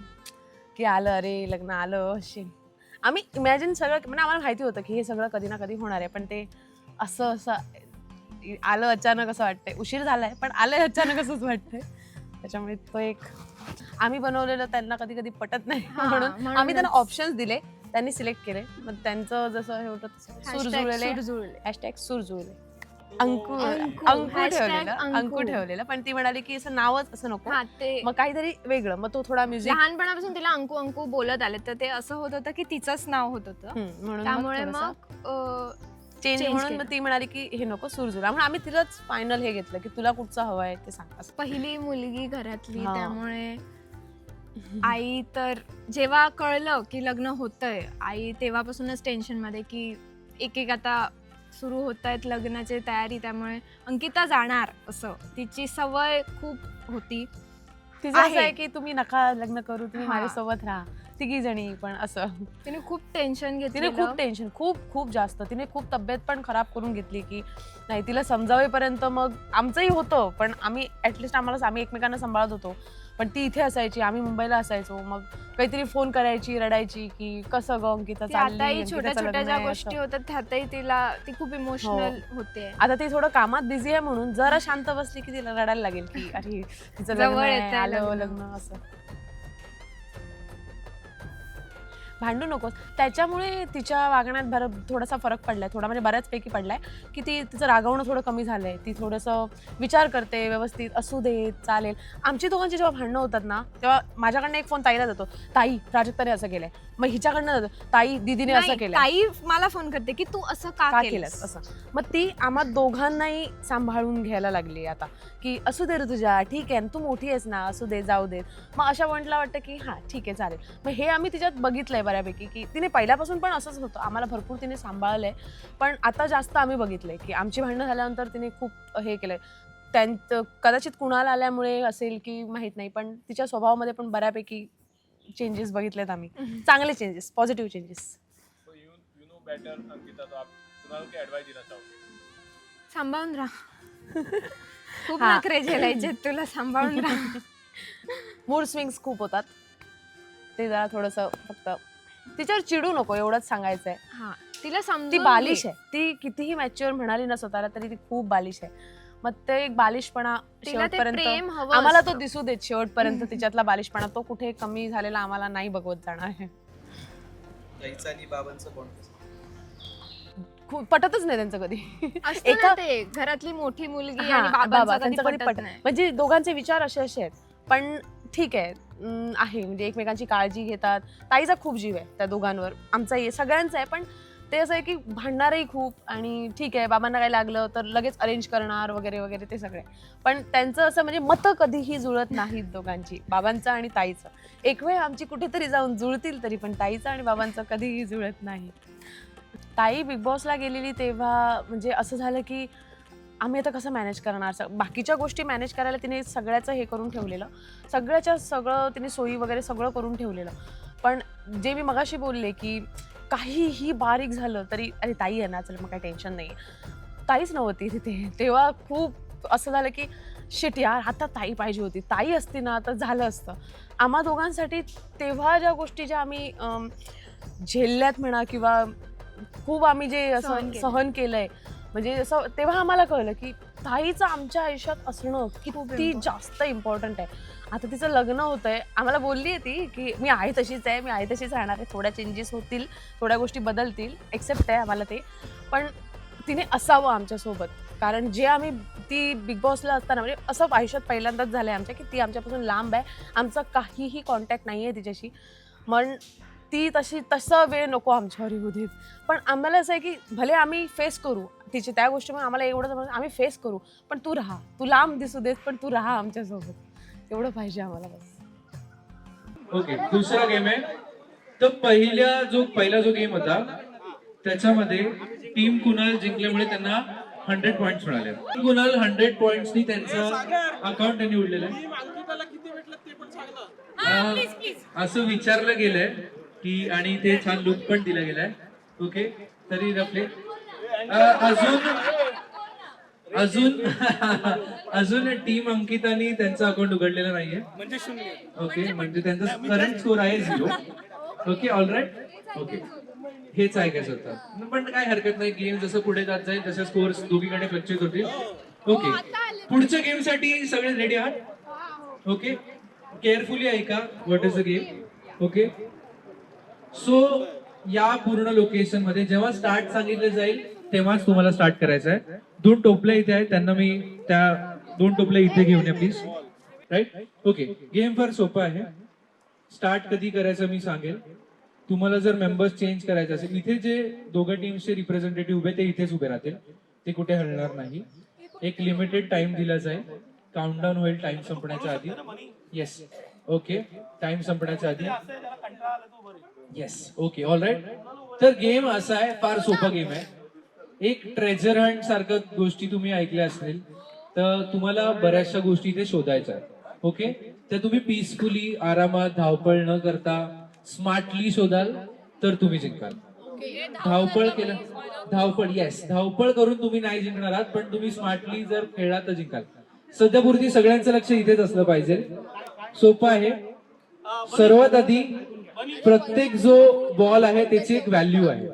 की आलं, अरे लग्न आलं असे आम्ही इमॅजिन सगळं, म्हणजे आम्हाला माहिती होतं की हे सगळं कधी ना कधी होणार आहे. पण ते असं आलं अचानक असं वाटतंय. उशीर झालाय पण आलंय अचानक असंच वाटतंय. त्याच्यामुळे तो एक आम्ही बनवलेलं त्यांना कधी कधी पटत नाही. म्हणून आम्ही त्यांना ऑप्शन्स दिले, त्यांनी सिलेक्ट केले. मग त्यांचं जसं हे होतं तसं सुरजुळले, सुरजुळले, अंकू अंकू ठेवलेलं. पण ती म्हणाली की असं नावच असं नको, ते मग काहीतरी वेगळं. मग तो थोडा म्युझिक लहानपणापासून तिला अंकू अंकू बोलत आले तर ते असं होत होतं की तिचंच नाव होत होतं. म्हणून त्यामुळे मग मग चेंज change म्हणून केलं. मग ती म्हणाली की हे नको, सुरजुळा. म्हणून आम्ही तिलाच फायनल हे घेतलं की तुला कुठचं हवं आहे ते सांग. असं पहिली मुलगी घरातली, हा. त्यामुळे आई तर जेव्हा कळलं की लग्न होतंय, आई तेव्हापासूनच टेन्शन मध्ये की एक एक आता सुरू होत आहेत लग्नाची तयारी. त्यामुळे अंकिता जाणार असं तिची सवय खूप होती. तिचं असं आहे की तुम्ही नका लग्न करू, तुम्ही हा. माझ्यासोबत राहा, तिघी जणी. पण असं तिने खूप टेन्शन तिने घेतलं. खूप टेन्शन, खूप जास्त. तिने खूप तब्येत पण खराब करून घेतली की नाही, तिला समजावेपर्यंत मग आमचंही होतं पण आम्ही ऍटलिस्ट आम्ही एकमेकांना सांभाळत होतो. पण ती इथे असायची, आम्ही मुंबईला असायचो. मग काहीतरी फोन करायची, रडायची की कसं ग अंकिता चालली, आताही छोट्या अंकिताचं छोट्या लग्न ज्या आहे, गोष्टी असं. होतात त्यातही ती खूप इमोशनल होते. आता ती थोडं कामात बिझी आहे म्हणून जरा शांत बसली की तिला रडायला लागेल की अरे तिचं लग्न जवळ आहे, येतंय आलं लग्न. लग्न. असं भांडू नकोस. त्याच्यामुळे तिच्या वागण्यात थोडासा फरक पडलाय, थोडा म्हणजे बऱ्याचपैकी पडलाय की तिचं रागवणं थोडं कमी झालंय. ती थोडंसं विचार करते, व्यवस्थित असू दे चालेल. आमची दोघांची जेव्हा भांडणं होतात ना तेव्हा माझ्याकडनं एक फोन ताईला जातो, ताई प्राजक्ताने असं केलंय. मग हिच्याकडनं जातो, ताई दीदीने असं नाही, केलंय, ताई मला फोन करते की तू असं का का केलंस केलंस असं. मग ती आम्हा दोघांनाही सांभाळून घ्यायला लागली आता की असू दे रे तुझ्या, ठीक आहे तू मोठी आहेस ना, असू दे जाऊ देत. मग अशा पॉईंटला वाटतं की हा ठीक आहे चालेल. मग हे आम्ही तिच्यात बघितलंय बऱ्यापैकी की तिने पहिल्यापासून पण असंच होतं, आम्हाला भरपूर तिने सांभाळलंय. पण आता जास्त आम्ही बघितलंय की आमची भांडणं झाल्यानंतर तिने खूप हे केलंय. कदाचित कुणाला आल्यामुळे असेल की माहित नाही, पण तिच्या स्वभावामध्ये पण बऱ्यापैकी चेंजेस बघितलेत आम्ही, चांगले चेंजेस, पॉझिटिव्ह चेंजेस. सांभाळून राहा. खूप हा. नखरे झेलायचे तुला, सांभाळून राहा. मूड स्विंग्स खूप होतात, ते जरा थोडंसं फक्त तिच्यावर चिडू नको एवढंच सांगायचंय. हा, तिला समजून ती घे. बालिश आहे, ती कितीही मॅच्युअर म्हणाली ना स्वतःला तरी ती खूप बालिश आहे. मग ते एक बालिशपणा तिला ते प्रेम शेवटपर्यंत हवं आम्हाला तो असतं. दिसू देत. शेवटपर्यंत तिच्यातला बालिशपणा तो कुठे कमी झालेला आम्हाला नाही बघवत जाणार आहे. खूप पटतच नाही त्यांचं कधी. असतं ना ते घरातली मोठी मुलगी आणि बाबा बाबांचं त्यांचं कधी कधी पटत नाही. म्हणजे दोघांचे विचार असे आहेत. पण ठीक आहे, आहे म्हणजे एकमेकांची काळजी घेतात. ताईचा खूप जीव आहे त्या दोघांवर, आमचाही सगळ्यांचा आहे. पण ते असं आहे की भांडणारही खूप आणि ठीक आहे बाबांना काय लागलं तर लगेच अरेंज करणार वगैरे वगैरे ते सगळे. पण त्यांचं असं म्हणजे मतं कधीही जुळत नाहीत दोघांची, बाबांचं आणि ताईचं. एक वेळ आमची कुठेतरी जाऊन जुळतील तरी पण ताईचं आणि बाबांचं कधीही जुळत नाही. ताई बिग बॉसला गेलेली तेव्हा म्हणजे असं झालं की आम्ही आता कसं मॅनेज करणार, बाकीच्या गोष्टी मॅनेज करायला तिने सगळ्याचं हे करून ठेवलेलं, सगळं तिने सोयी वगैरे सगळं करून ठेवलेलं. पण जे मी मगाशी बोलले की काहीही बारीक झालं तरी अरे ताई आहे ना, चल मग काही टेन्शन नाही. ताईच नव्हती तिथे तेव्हा. खूप असं झालं की शिट यार, आता ताई पाहिजे होती, ताई असती ना तर झालं असतं. आम्हा दोघांसाठी तेव्हा ज्या गोष्टी ज्या आम्ही झेलल्यात म्हणा किंवा खूप आम्ही जे असं सहन केलंय, म्हणजे असं तेव्हा आम्हाला कळलं की ताईचं आमच्या आयुष्यात असणं किती जास्त इम्पॉर्टंट आहे. आता तिचं लग्न होतंय, आम्हाला बोलली आहे ती की मी आहे तशीच आहे, मी आहे तशीच राहणार आहे, थोड्या चेंजेस होतील, थोड्या गोष्टी बदलतील, एक्सेप्ट आहे आम्हाला ते. पण तिने असावं आमच्यासोबत, कारण जे आम्ही ती बिग बॉसला असताना म्हणजे असं आयुष्यात पहिल्यांदाच झालं आहे आमच्या की ती आमच्यापासून लांब आहे, आमचा काहीही कॉन्टॅक्ट नाही आहे तिच्याशी. मग ती तसं वेळ नको आमच्यावर येऊ देत. पण आम्हाला असं आहे की भले आम्ही फेस करू तिची त्या गोष्टीमुळे, आम्हाला एवढं आम्ही फेस करू, पण तू राहा, तू लांब दिसू देत पण तू राहा आमच्यासोबत, एवढं पाहिजे आम्हाला बस. ओके, दुसरा गेम आहे. तर पहिला जो गेम होता त्याच्यामध्ये टीम कुणाल जिंकल्यामुळे त्यांना 100 पॉइंट्स मिळाले. कुणाल 100 पॉइंट्सनी त्यांचं अकाउंट त्यांनी उडलेलं आहे. असं विचारलं गेलंय की, आणि ते छान लुक पण दिला गेलाय. ओके, तरी रफले अजून टीम अंकितानी त्यांचं अकाउंट उघडलेलं नाहीये. ओके, म्हणजे त्यांचा करंट स्कोर आहे 0. Okay, all right. ओके, हेच आहे काय स्वतः, पण काय हरकत नाही. गेम जसं पुढे जात जाईल तसे स्कोर दोघीकडे फ्लक्च्युएट होतील. ओके, पुढच्या गेम साठी सगळे रेडी आहात? ओके, केअरफुली ऐका what is the game. Okay, so या पूर्ण लोकेशन मध्ये जेव्हा स्टार्ट सांगितलं जाईल तेव्हाच तुम्हाला स्टार्ट करायचं आहे. 2 टोपल्या इथे आहेत, त्यांना मी त्या 2 टोपल्या इथे घेऊन या प्लीज. राईट. ओके, गेम फार सोपं आहे. स्टार्ट कधी करायचं मी सांगेल. तुम्हाला जर मेंबर्स चेंज करायचे असेल, इथे जे दोघं टीम्सचे रिप्रेझेंटेटिव्ह उभे ते इथेच उभे राहतील, ते कुठे हलणार नाही. एक लिमिटेड टाइम दिला जाईल, काउंटडाऊन होईल टाइम संपण्याच्या आधी. येस, ओके, टाइम संपण्याच्या आधी. Yes, okay, all right. तर गेम असा आहे, फार सोपा गेम आहे. एक ट्रेजर हंट सारखं गोष्टी तुम्ही ऐकल्या असतील, तर तुम्हाला बऱ्याचशा गोष्टी इथे शोधायच्या आहेत. ओके, तर तुम्ही पीसफुली आरामात धावपळ न करता स्मार्टली शोधाल तर तुम्ही जिंकाल. धावपळ केलं, धावपळ करून तुम्ही नाही जिंकणार आहात, पण तुम्ही स्मार्टली जर खेळला तर जिंकाल. सध्यापुरती सगळ्यांचं लक्ष इथेच असलं पाहिजे. सोपं आहे. सर्वात आधी प्रत्येक जो बॉल आहे त्याची एक व्हॅल्यू आहे.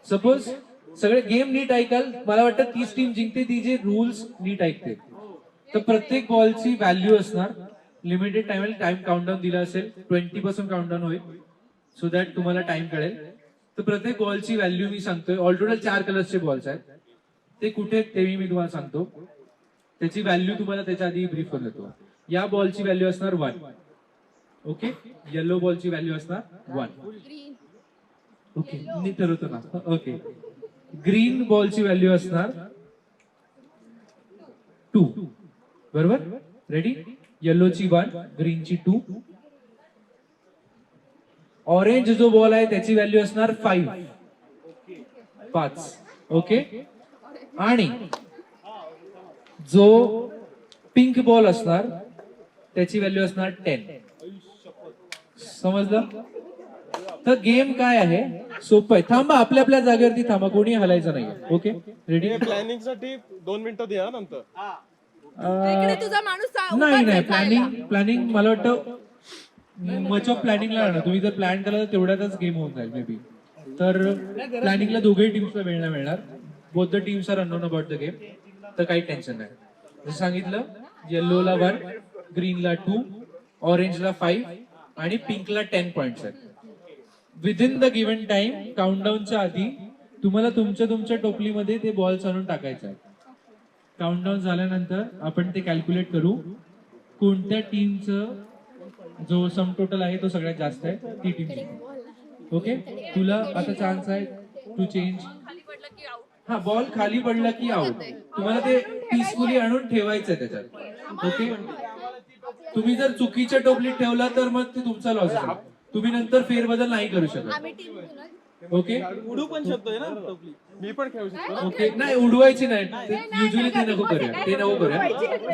सपोज सगळे गेम नीट ऐकाल, मला वाटतं 30 टीम जिंकते ती जे रूल्स नीट ऐकते. तर प्रत्येक बॉलची व्हॅल्यू असणार. लिमिटेड टाइम काउंटडाऊन दिला असेल, 20 पासून काउंटडाऊन होईल, सो दॅट तुम्हाला टाइम कळेल. तर प्रत्येक बॉलची व्हॅल्यू मी सांगतोय. ऑल टोटल 4 कलर्सचे बॉल्स आहेत, ते कुठे तेही मी तुम्हाला सांगतो. त्याची व्हॅल्यू तुम्हाला त्याच्या आधी ब्रीफ करून देतो. या बॉलची व्हॅल्यू असणार 1. ओके, येलो बॉलची व्हॅल्यू असणार 1. ओके, मी ठरवतो ना. ओके, ग्रीन बॉलची व्हॅल्यू असणार 2. बरोबर, रेडी. येलोची 1, ग्रीनची 2. ऑरेंज जो बॉल आहे त्याची व्हॅल्यू असणार 5. ओके, आणि जो पिंक बॉल असणार त्याची व्हॅल्यू असणार 10. समजलं? तर गेम काय आहे, सोपं आहे. थांबा, आपल्या आपल्या जागेवरती थांबा, कोणी हलायचं नाही. Okay, ready. प्लॅनिंग साठी 2 मिनिटं द्या नंतर. तुझा माणूस नाही, प्लॅनिंग मला वाटतं मच ऑफ प्लॅनिंगला राहणार. तुम्ही जर प्लॅन केला तर तेवढ्यातच गेम होऊन जाईल मे बी. तर प्लॅनिंगला दोघेही टीम्सला वेळ नाही मिळणार. Both the teams are unknown about the game, तर काही टेन्शन नाही. जसं सांगितलं, येल्लोला 1, ग्रीनला 2, ऑरेंजला 5 आणि पिंकला 10 पॉइंट्स आहेत. विदिन द गिव्हन टाइम काउंटडाऊनच्या आधी तुम्हाला तुमच्या टोपलीमध्ये ते बॉल्स आणून टाकायचे आहेत. काउंटडाऊन झाल्यानंतर आपण ते कॅल्क्युलेट करू, कोणत्या टीमचं जो सम टोटल आहे तो सगळ्यात जास्त आहे ती टीम. ओके, तुला आता चान्स आहे टू चेंज. खाली पडलं की आउट. हा, बॉल खाली पडला की आउट. तुम्हाला ते पीसफुली आणून ठेवायचंय त्याच्यात. ओके, तुम्ही जर चुकीच्या टोपलीत ठेवला तर मग ते तुमचा लॉस आहे. तुम्ही नंतर फेरबदल नाही करू शकत. ओके, उडू पण शकतोय ना टोपली. मी पण खेळू शकतो. ओके. नाही, उडवायची नाही. युजली ते नको करूया, ते नको करूया.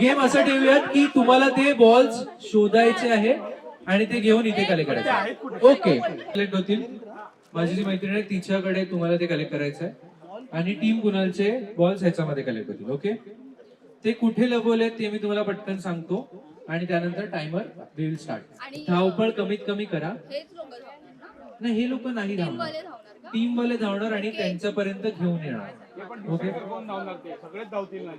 गेम असं ठेवूयात की तुम्हाला ते बॉल्स शोधायचे आहे आणि ते घेऊन इथे कलेक्ट करायचे. ओके, कलेक्ट होतील. माझी जी मैत्रीण आहे तिच्याकडे तुम्हाला ते कलेक्ट करायचं आहे आणि टीम कुणालचे बॉल्स ह्याच्यामध्ये कलेक्ट होतील. ओके, ते कुठे लपवले ते मी तुम्हाला पटकन सांगतो आणि त्यानंतर टायमर विल स्टार्ट. धावपळ कमीत कमी करा. नाही, हे लोक नाही धावणार, टीम वाले धावणार आणि त्यांच्यापर्यंत घेऊन येणार. ओके, सगळेच धावतील ना.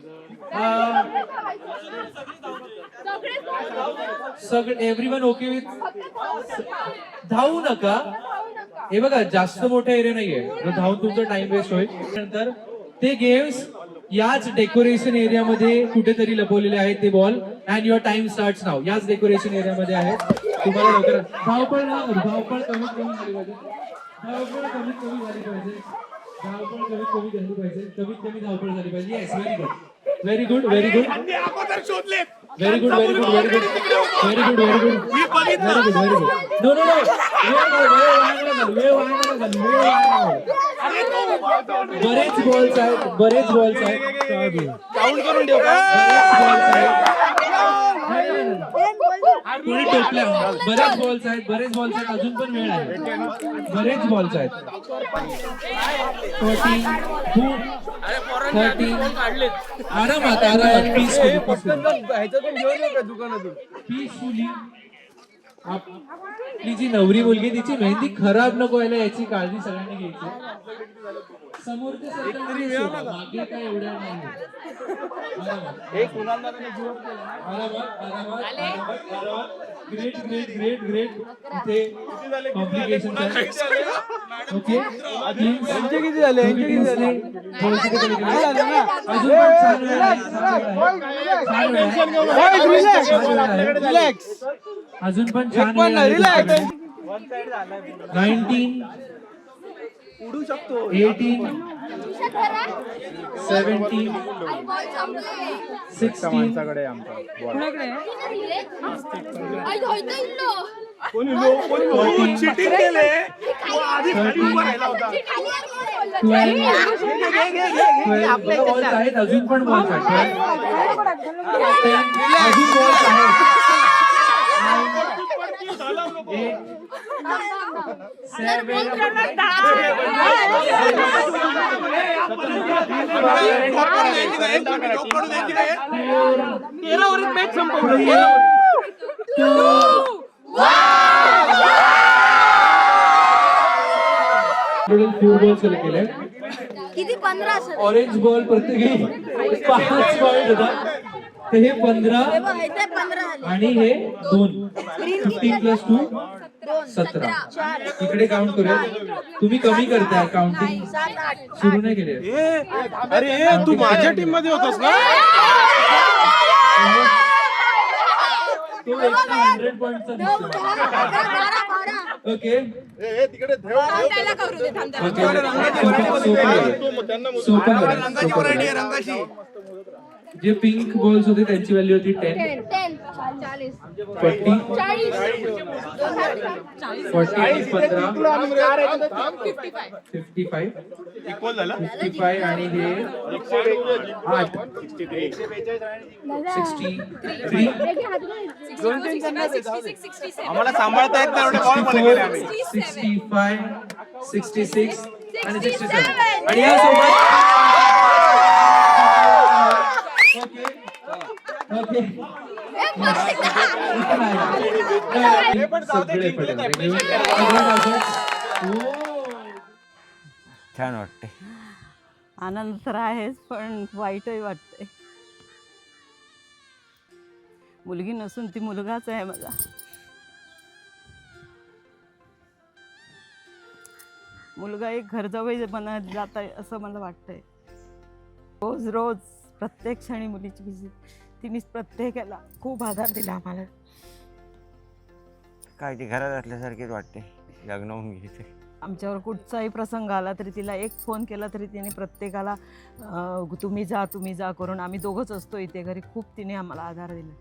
सगळे एव्हरीवन ओके विथ. धावू नका. हे बघा, जास्त मोठा एरिया नाहीये, धावून तुमचा टाइम वेस्ट होईल. नंतर ते गेम्स याच डेकोरेशन एरियामध्ये कुठेतरी लपवलेले आहेत ते ball. And your time starts now. याच डेकोरेशन एरियामध्ये आहेत. तुम्हाला लवकर धावपळ कमीत कमी झाली पाहिजे. धावपळ कमीत कमी झाली पाहिजे. धावपळ कमीत कमी झाली पाहिजे. कमीत कमी धावपळ झाली पाहिजे. Yes, very good, very good, very good, very good, very good, very good, very good, very good, very good, very good. No no no, बरेच बॉल्स आहेत, बरेच बॉल्स आहेत. काउंट करून ठेव. कोणी टोपल्या. बरेच बॉल्स आहेत, बरेच बॉल्स आहेत. अजून पण वेळ आहे. बरेच बॉल्स आहेत. 14 आरामात, आरामात, ह्याच्यातून घेऊन येऊ का दुकानातून? पीसफुली. आपली जी नवरी मुलगी तिची मेहंदी खराब नको व्हायला याची काळजी सगळ्यांनी घ्यायची. समोरच्या सरकार मागे काय एवढ्या नाही. Great great great great. इथे कॉम्प्लिकेशन ओके. यांचे किती झाले? यांचे किती झाले? अजून पण छान वेळ आहे. रिलॅक्स. अजून पण छान वेळ आहे. रिलॅक्स. 19 उडू शकतो. 18 17 16 माणसाकडे आमचा चिटिंग केले. आधी खाली उभा राहिला होता. 12 बॉल्स आहेत. अजून पण बॉल्स आहेत. 10 अजून बॉल्स आहेत. 13 मॅच संपवली. किती 15 ऑरेंज बॉल प्रत्येकी 5 पॉइंट होता. तर हे 15 आणि हे 2. 15 प्लस 2 17. इकडे काउंट करूया. तुम्ही कमी करताय काउंटिंग. सुरू नाही केले. अरे तू माझ्या टीम मध्ये होतास ना. तो 100 पॉइंटचा दिसतो. ओके, जे पिंक बॉल्स होते त्यांची व्हॅल्यू होती 10. 40 40 15 55 इक्वल झाला. 55 आणि हे 8 63 आम्हाला सांभाळता येत नाही एवढे बॉल मला केले आम्ही. 65 66 आणि 67 आणि यासोबत ओके छान वाटते. आनंद तर आहेच पण वाईटही वाटते. मुलगी नसून ती मुलगाच आहे माझा. मुलगा एक घरजावई बनत जात आहे असं मला वाटतंय. रोज रोज प्रत्येक क्षणी मुलीची विजिट. तिने प्रत्येकाला खूप आधार दिला आम्हाला. काय ते घरात असल्यासारखेच वाटते. लग्न होऊन गेली ते. आमच्यावर कुठचाही प्रसंग आला तरी तिला एक फोन केला तरी तिने प्रत्येकाला तुम्ही जा करून आम्ही दोघंच असतो इथे घरी, खूप तिने आम्हाला आधार दिला.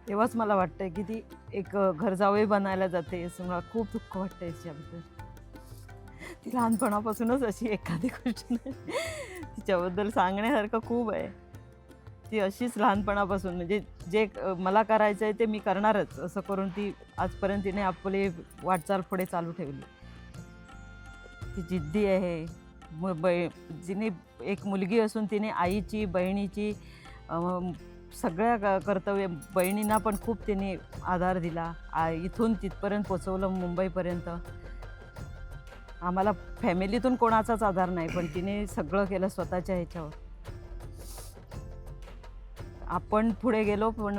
तेव्हाच मला वाटतंय की ती एक घर जावई बनायला जाते असं मला खूप दुःख वाटतं याच्याबद्दल. ती लहानपणापासूनच अशी एखादी गोष्ट नाही तिच्याबद्दल सांगण्यासारखं खूप आहे. ती अशीच लहानपणापासून म्हणजे जे मला करायचं आहे ते मी करणारच असं करून ती आजपर्यंत तिने आपली वाटचाल पुढे चालू ठेवली. ती जिद्दी आहे. जिने एक मुलगी असून तिने आईची बहिणीची सगळ्या कर्तव्य, बहिणींना पण खूप तिने आधार दिला. इथून तिथपर्यंत पोचवलं मुंबईपर्यंत. आम्हाला फॅमिलीतून कोणाचाच आधार नाही पण तिने सगळं केलं स्वतःच्या ह्याच्यावर. आपण पुढे गेलो पण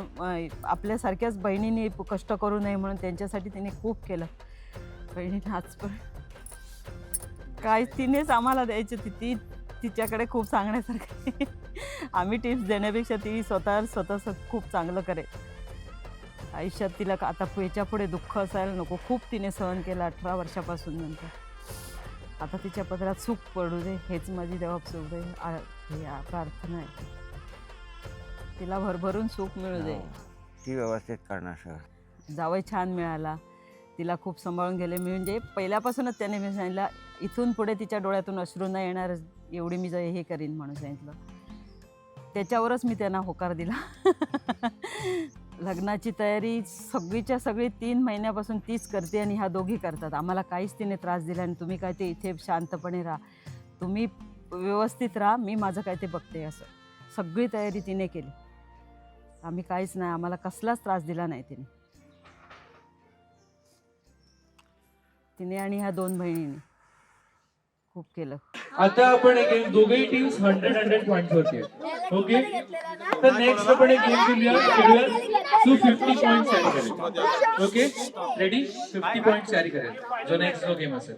आपल्यासारख्याच बहिणींनी कष्ट करू नये म्हणून त्यांच्यासाठी तिने खूप केलं. बहिणीने आजपर्यंत काय तिनेच आम्हाला द्यायची ती तिच्याकडे खूप सांगण्यासारखं. आम्ही टिप्स देण्यापेक्षा ती स्वतः खूप चांगलं करेल आयुष्यात. तिला आता याच्या पुढे दुःख असायला नको. खूप तिने सहन केलं 18 वर्षापासून. नंतर आता तिच्या पदरात सुख पडू दे हेच माझी देवापुढे प्रार्थना आहे. तिला भरभरून सुख मिळू दे. ती व्यवस्थित करणार सर. जावई छान मिळाला. तिला खूप सांभाळून गेले. मी म्हणजे पहिल्यापासूनच त्याने मी सांगितलं इथून पुढे तिच्या डोळ्यातून अश्रू न येणार एवढी मी हे करीन म्हणून सांगितलं. त्याच्यावरच मी त्यांना होकार दिला. लग्नाची तयारी सगळीच्या सगळी 3 महिन्यापासून तीच करते आणि ह्या दोघी करतात. आम्हाला काहीच तिने त्रास दिला आणि तुम्ही काय ते इथे शांतपणे राहा, तुम्ही व्यवस्थित राहा, मी माझं काय ते बघते असं सगळी तयारी तिने केली. आम्ही काहीच नाही, आम्हाला कसलाच त्रास दिला नाही तिने आणि ह्या 2 बहिणींनी खूप केलं. आता आपण एक गेम, दोघेही टीम्स 100 पॉइंट्स वरती आहेत. ओके, तर नेक्स्ट आपण एक गेम खेळूया. जो 50 पॉइंट्स कॅरी करेल. Okay, ready? 50 पॉइंट्स कॅरी करेल जो नेक्स्ट जो गेम असेल.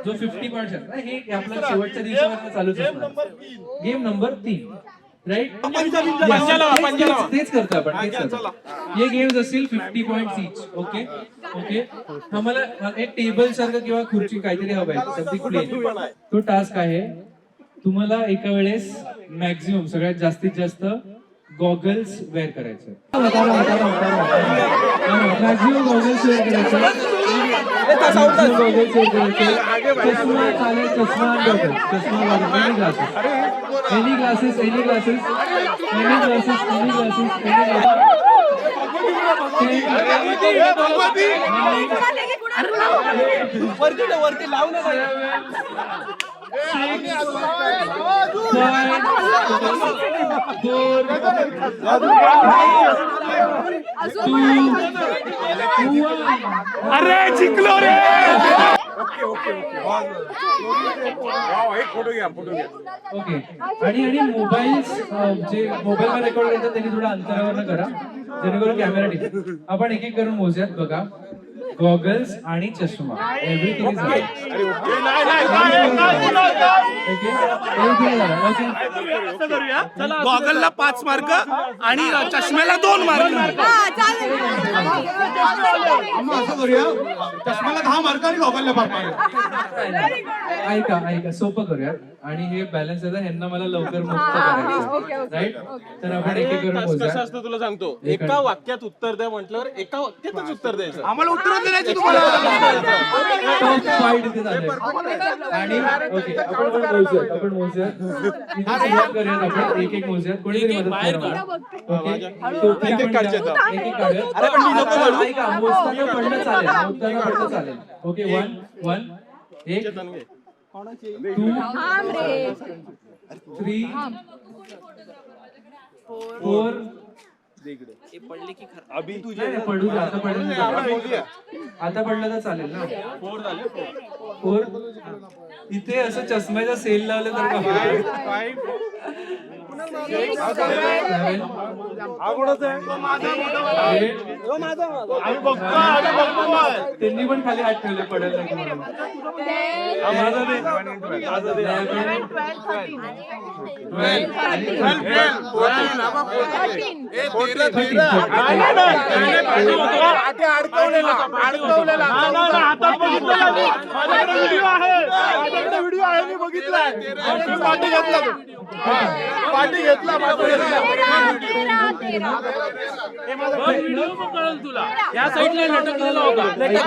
जो 50 पॉइंट्स आहे हे आपल्या शेवटच्या दिवसावर चालूच असणार. Game number 3, right? तेच करतो आपण. हे गेम्स असतील 50 पॉइंट्स ईच. ओके ओके, आम्हाला एक टेबल सारखं किंवा खुर्ची काहीतरी हवं आहे, समथिंग प्लेन. तो टास्क आहे तुम्हाला एका वेळेस मॅक्झिमम सगळ्यात जास्तीत जास्त गॉगल्स वेअर करायचे. मॅक्झिमम गॉगल्स वेअर करायचे. चष्मा चालेल, चष्मा एनी ग्लासेस वरती लावून अरे जिंकलो रे. ओके ओके ओके, एक फोटो घ्या. ओके, आणि मोबाईल जे मोबाईल मध्ये रेकॉर्ड करतात त्यांनी थोडा अंतरावर करा जेणेकरून कॅमेरा ठीक. आपण एक एक करून मोजूयात. बघा, गॉगल्स आणि चष्मा, एव्हरीथिंग इज गॉगलला 5 मार्क आणि चष्म्याला 2 मार्क. असं करूया, चष्म्याला 10 मार्क आणि गॉगलला 5 मार्क. ऐका सोपं करूया आणि हे बॅलन्स आहे ह्यांना मला लवकर मुक्त करायचं, राईट? तर आपण एक एक करून मोजूया. कसं असतं तुला सांगतो, एका वाक्यात उत्तर द्या म्हटल्यावर एका वाक्यातच उत्तर द्यायचं. आम्हाला उत्तर द्यायची तुम्हाला. आणि ओके, आपण मोजूयात. सुरुवात करूयात आपण, एक एक मोजूयात. कोणीतरी मदत करणार. ओके, एक एक काढूयात. ऐका, मोजताना पडलं चालेल. ओके, 1 1 1 2 3 4 पडले की अभि तुझे पडू द्या. आता पडलं तर चालेल ना. 4 झाले. 4 इथे असं चष्म्याचा सेल लावलं तर का? 5 हा कोणाचा आहे? 8 त्यांनी पण खाली हात ठेवले पडेल नाही म्हणून. व्हिडिओ आहे मी बघितलाय. पाठी घेतला तो. पाठी घेतला तुला या साईडला लटकलेला होता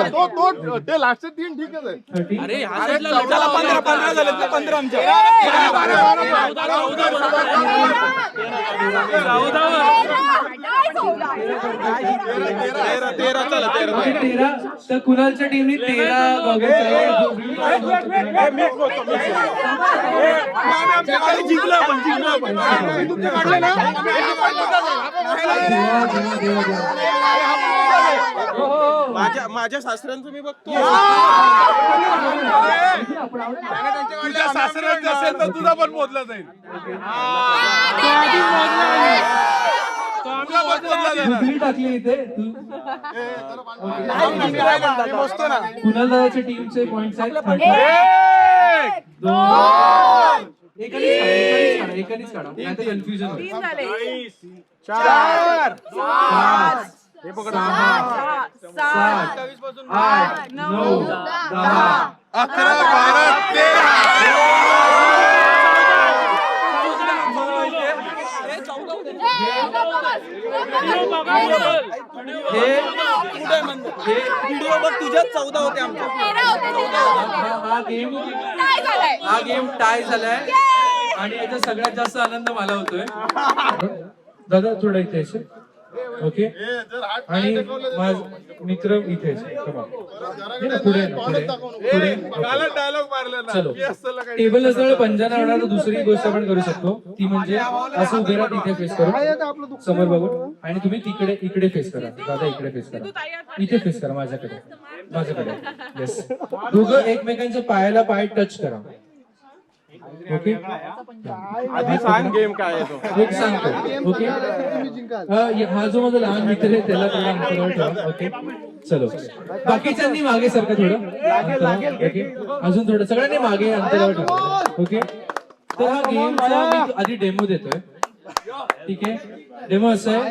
तो ते लास्ट 3 ठीकच आहे. अरे ह्या साईडला लटकला 15 झाले ना 15 आमच्या 13 तर कुणालच्या टीमनी 13 माझ्या सासऱ्यांचं मी बघतो. तुझ्या सासऱ्याचं असेल तर तुझा पण मोजला जाईल. टाकली इथे कुणाल दादाच्या टीमचे पॉइंट्स आहेत 2 एकानेच काढा नाही तर कन्फ्युजन होईल. 4 5 6 7 8 9 10 11 12 व्हिडिओ बघ तुझ्यात 14 होते आमच्या. हा गेम टाय झालाय आणि याचा सगळ्यात जास्त आनंद मला होतोय. दादा थोडा इथे असेल. ओके आणि माझ मित्र इथे पुढे डायलॉग मारला ना. चलो टेबल नसल्यामुळे पंजाना होणार तर दुसरी गोष्ट आपण करू शकतो ती म्हणजे असं उभे राहत इथे फेस करू समोर बघून आणि तुम्ही तिकडे इकडे फेस करा. दादा इकडे फेस करा इथे फेस करा माझ्याकडे येस. दोघं एकमेकांच्या पायाला पाय टच करा. ओके आधी सांग गेम काय आहे तो. एक सांगतो. ओके हा जो माझा लहान मित्र आहे त्याला थोडा अंतरावर ठेवा. ओके चलो बाकीच्यांनी मागे सारखं थोडं. ओके अजून थोडं सगळ्यांनी मागे अंतरावर ठेवा. ओके तर हा गेमचा मी आधी डेमो देतोय. ठीक आहे डेमो असं आहे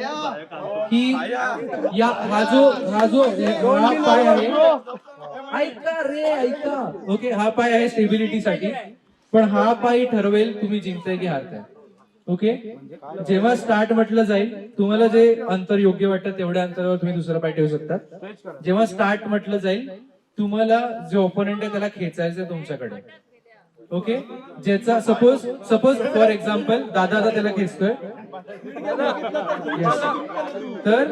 की हा जो पाय आहे ऐका. ओके हा पाय आहे स्टेबिलिटीसाठी पण हा पाय ठरवेल तुम्ही जिंकताय की हारताय. ओके जेव्हा स्टार्ट म्हटलं जाईल तुम्हाला जे अंतर योग्य वाटतं तेवढ्या अंतरावर तुम्ही दुसरा पाय ठेवू शकता. जेव्हा स्टार्ट म्हटलं जाईल तुम्हाला जे ओपोनेंट आहे त्याला खेचायचं तुमच्याकडे. ओके ज्याचा सपोज फॉर एक्झाम्पल दादा त्याला खेचतोय तर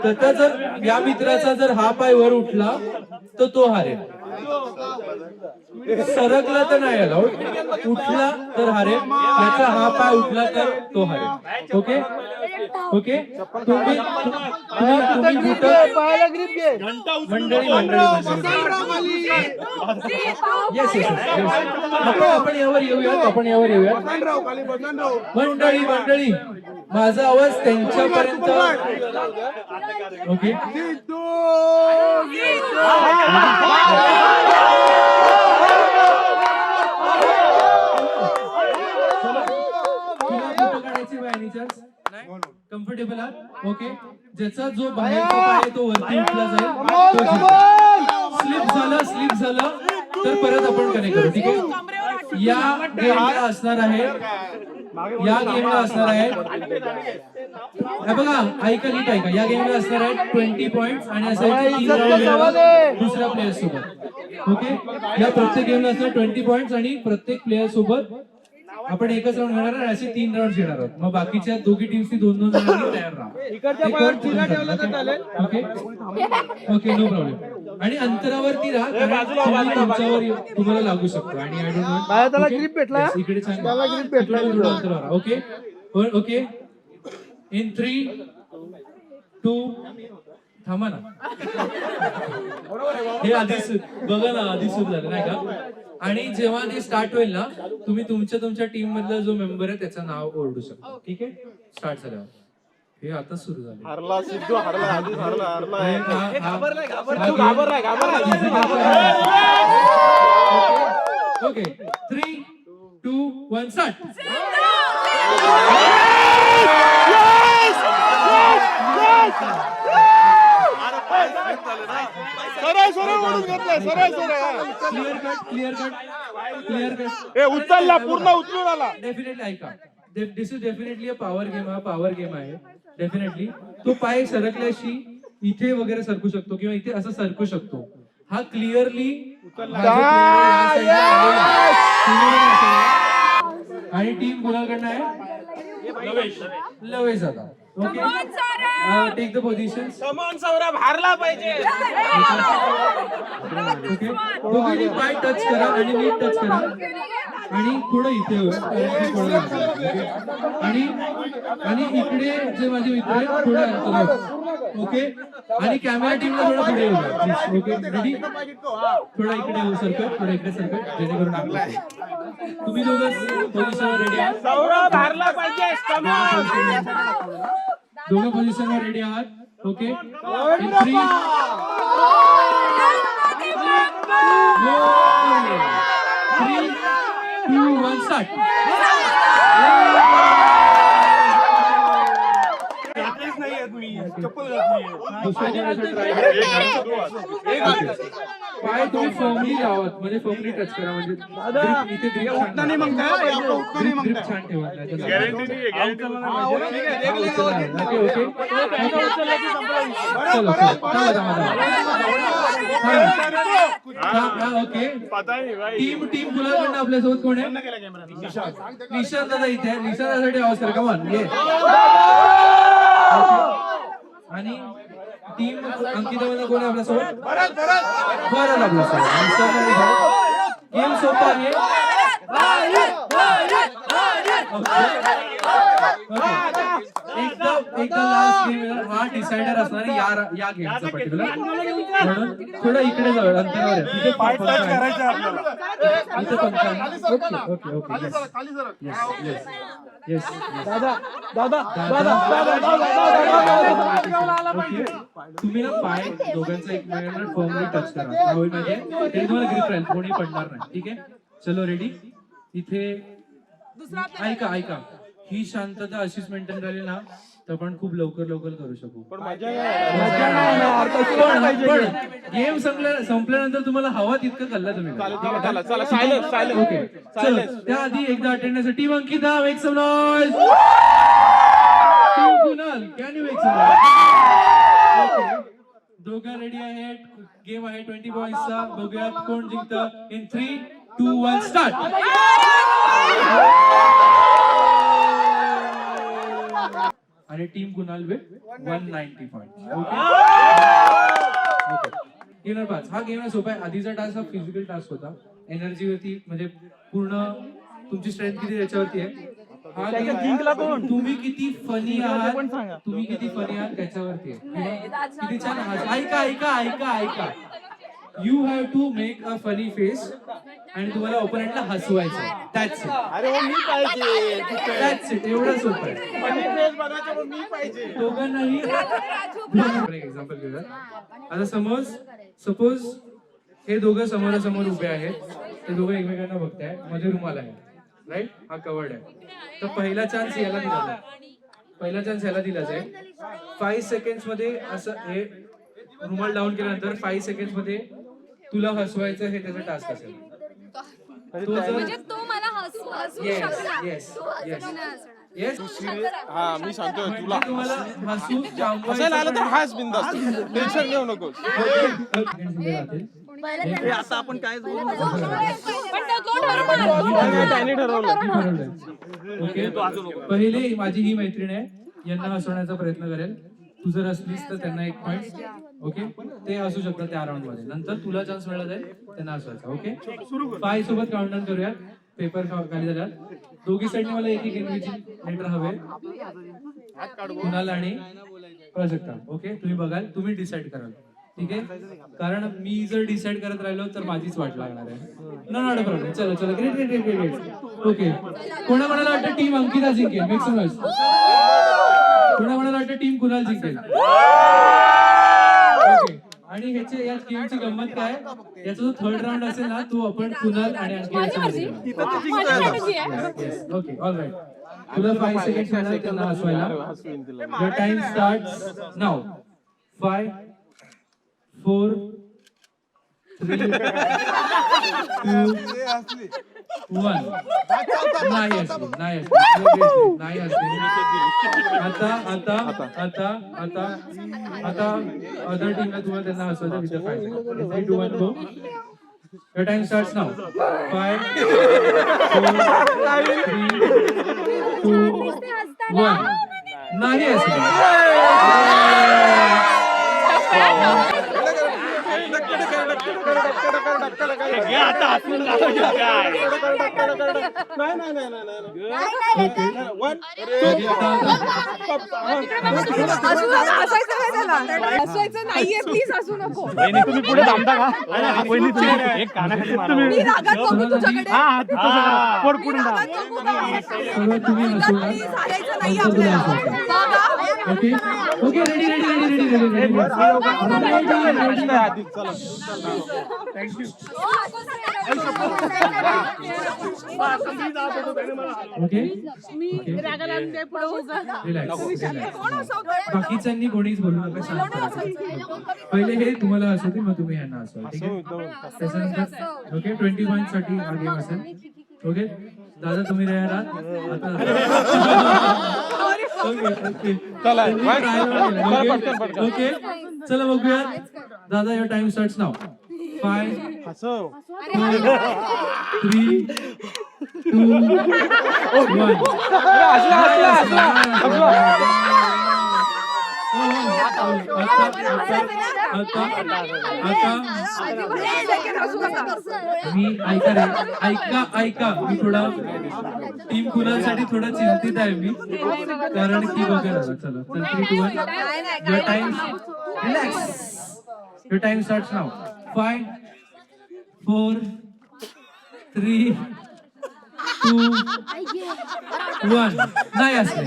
त्याचा जर या मित्राचा जर हा पाय वर उठला तर तो हारेल. सरकला तर नाही अलाउड. उठला तर हारेल. त्याचा हा पाय उठला तर तो हारेल. ओके ओके तुम्ही येस आपण यावर येऊयात. मंडळी माझा आवाज त्यांच्यापर्यंत. ओके कम्फर्टेबल आहात. ओके ज्याचा जो बाहेरचा पाय आहे तो वरती उठला जाईल. स्लिप झालं तर परत आपण कनेक्ट करू. ठीक आहे या गेमला असणार आहे बघा ऐका नीट ऐका. या गेमला असणार आहे 20 पॉइंट्स आणि असायचे 3 राऊंड दुसऱ्या प्लेयर सोबत. ओके या प्रत्येक गेमला असणार 20 पॉइंट्स आणि प्रत्येक प्लेयर सोबत आपण एकच राऊंड घेणार आणि असे 3 राऊंड घेणार आहोत. मग बाकीच्या दोघी टीम्सनी 2-2 जणांनी तयार राहा. Okay okay no problem. आणि अंतरावरती राहा तुम्हाला लागू शकतो. आणि आय डोंट नो ग्रिप भेटला इकडे छान थोडं अंतरावर. ओके ओके इन 3 2 थांबा ना. हे आधी बघा ना आधी सुरू झालं नाही का. आणि जेव्हा ते स्टार्ट होईल ना तुम्ही तुमच्या टीम मधला जो मेंबर आहे त्याचं नाव ओरडू शकता. ठीक आहे स्टार्ट झाल्यावर हे आता सुरू झाले. हरला सिद्धू, हरला आधीच हरला हे हा- सिद्धू घाबरलाय. Okay 3, 2, 1 start. Clear cut. उचलला, पूर्ण उचलून आला. डेफिनेटली ऐका, this is definitely a power game. हा पॉवर गेम आहे डेफिनेटली. तो पाय सरकल्याशी इथे वगैरे सरकू शकतो किंवा इथे असं सरकू शकतो. हा क्लिअरली आणि टीम कोणाकडनं आहे? लवेश आता. Okay take the position. Come on Saurabh, हारला पाहिजे. ओके दोघांनी पाय टच करा आणि नीट टच करा आणि थोडं इथे आणि इकडे जे माझे मित्र आहेत थोडं अंतरावर. ओके आणि कॅमेरा टीमला थोडं पुढे येऊ द्या प्लीज. Okay ready? थोडा इकडे येऊ सरकट, थोडा इकडे सरकट जेणेकरून तुम्ही दोघं पोझिशनवर रेडी आहात? सौरभ हारला पाहिजे. दोघं पोझिशनवर रेडी आहात? Okay 3, 2, 1 start. पाय तुम्ही फर्मली लावत म्हणजे फर्मली टच करा म्हणजे इथे ग्रिप छान ठेवा. ओके टीम गुलाबकडनं आपल्यासोबत कोण आहे? निशांत दादा इथे आहे. निशांत दादासाठी आवाज करा. कमान ये. आणि टीम अंकिता कोण आहे आपल्यासोबत? बरं आपल्यासोबत. गेम सोपा आहे. एकदा लास्ट गेम हा डिसाइडर असणार आहे या गेमचा पर्टिक्युलर. म्हणून थोडं इकडे जाऊ अंतरावर आहे. तिथे ओके ओके येस तुम्ही ना पाय दोघांचा एकमेकांना फर्मली टच करा. काय होईल म्हणजे ते तुम्हाला ग्रिप राहील, कोणी पडणार नाही. ठीक आहे चलो रेडी? इथे ऐका ही शांतता अशीच मेंटेन राहिली ना तर आपण खूप लवकर करू शकू. पण गेम संपल्यानंतर तुम्हाला हवा तितकं कळलं तुम्ही. ओके चलो त्याआधी एकदा अटेंड करण्यासाठी team Ankita make some noise. Team Kunal can you make some noise? Okay दोघं रेडी आहेत. गेम आहे 20 पॉइंट्सचा. बघूयात कोण जिंकतं. In 3, 2, 1 start. आणि team Kunal with 190 point. Okay gamer 5. हा गेम सोपा आहे. आधीचा टास्क हा फिजिकल टास्क होता. एनर्जीवरती म्हणजे पूर्ण तुमची स्ट्रेंथ किती त्याच्यावरती आहे. हा गेम तुम्ही किती फनी आहात त्याच्यावरती आहे. किती छान. ऐका you have to make a funny face आणि तुम्हाला ओपोनेंटला हसवायचं. That's it. एवढं सोपं आहे. दोघांनाही एक्झाम्पल घेऊया. आता सपोज हे दोघं समोरासमोर उभे आहेत. ते दोघं एकमेकांना बघताय. मध्ये रुमाल आहे राईट. हा कवर्ड आहे. तर पहिला चान्स याला दिला जाईल. 5 सेकंड्स मध्ये असं हे रुमाल डाऊन केल्यानंतर 5 सेकंड्स मध्ये तुला हसवायचं हे त्याचा टास्क असेल. म्हणजे तो मला हसू येस हा मी सांगतो तुला तुम्हाला हसू हसायला आलं तर हाच बिंदास. टेन्शन घेऊ नकोस. आता आपण काय ओके पहिले माझी ही मैत्रीण आहे. यांना हसवण्याचा प्रयत्न करेल. तू जर असलीस तर त्यांना 1 पॉइंट. ओके ते असू शकतात त्या राऊंड मध्ये. नंतर तुला चान्स मिळाला जाईल त्यांना हसवायचा. ओके 5 सोबत काउंटडाऊन करूया. पेपर खाली झाल्यात. दोघी साईडने मला एक इन्व्हिजिलेटर हवे. कुणाला आणि प्राजक्ता. ओके तुम्ही बघाल. तुम्ही डिसाइड कराल. ठीक आहे कारण मी जर डिसाइड करत राहिलो तर माझीच वाट लागणार आहे. Not a problem. चलो ग्रेट. ओके कोणाला वाटतं टीम अंकिता जिंकेल? Make some noise. कोणाला वाटतं टीम कुणाल जिंकेल? ओके. आणि ह्याचे या गेमची गंमत काय, याचा जो थर्ड राऊंड असेल ना तो आपण कुणाल आणि ओके ऑल राईट. तुला 5 सेकंड मिळणार त्यांना हसवायला. Your time starts now. 5 4 3 2 1. नाही असली. आता अदर टीमला तुम्हाला त्यांना हसवायचं with 5 second. 3 2 1 go. Your time starts now. 5 4 3 2 1. नाही असली. हसवायचं नाहीये प्लीज, हसू नको. तुम्ही पुढे थांबता का? एक कानाखाली मारा. मी रागात बघू तुझ्याकडे. पुढे तुम्ही हसू. प्लीज हारायचं नाही आपल्याला. बघा. Okay okay ready thank you. Okay बाकीच्यांनी कोणीच बोलू नका. पहिले हे तुम्हाला हसवते मग तुम्ही ह्यांना हसवा. ठीक आहे त्याच्यानंतर ओके 20 पॉईंट साठी हा गेम असेल. ओके दादा तुम्ही तयार आहात आता? ओके चला बघूया. दादा युअर टाइम स्टार्ट्स नाउ. 5 4 3 2 1. मी ऐका मी थोडा टीम कुणासाठी थोडा चिंतित आहे मी, कारण की बघा चला 3 2 1. Your time relax. Your time starts now. 5 4 3 2 1. नाही असले.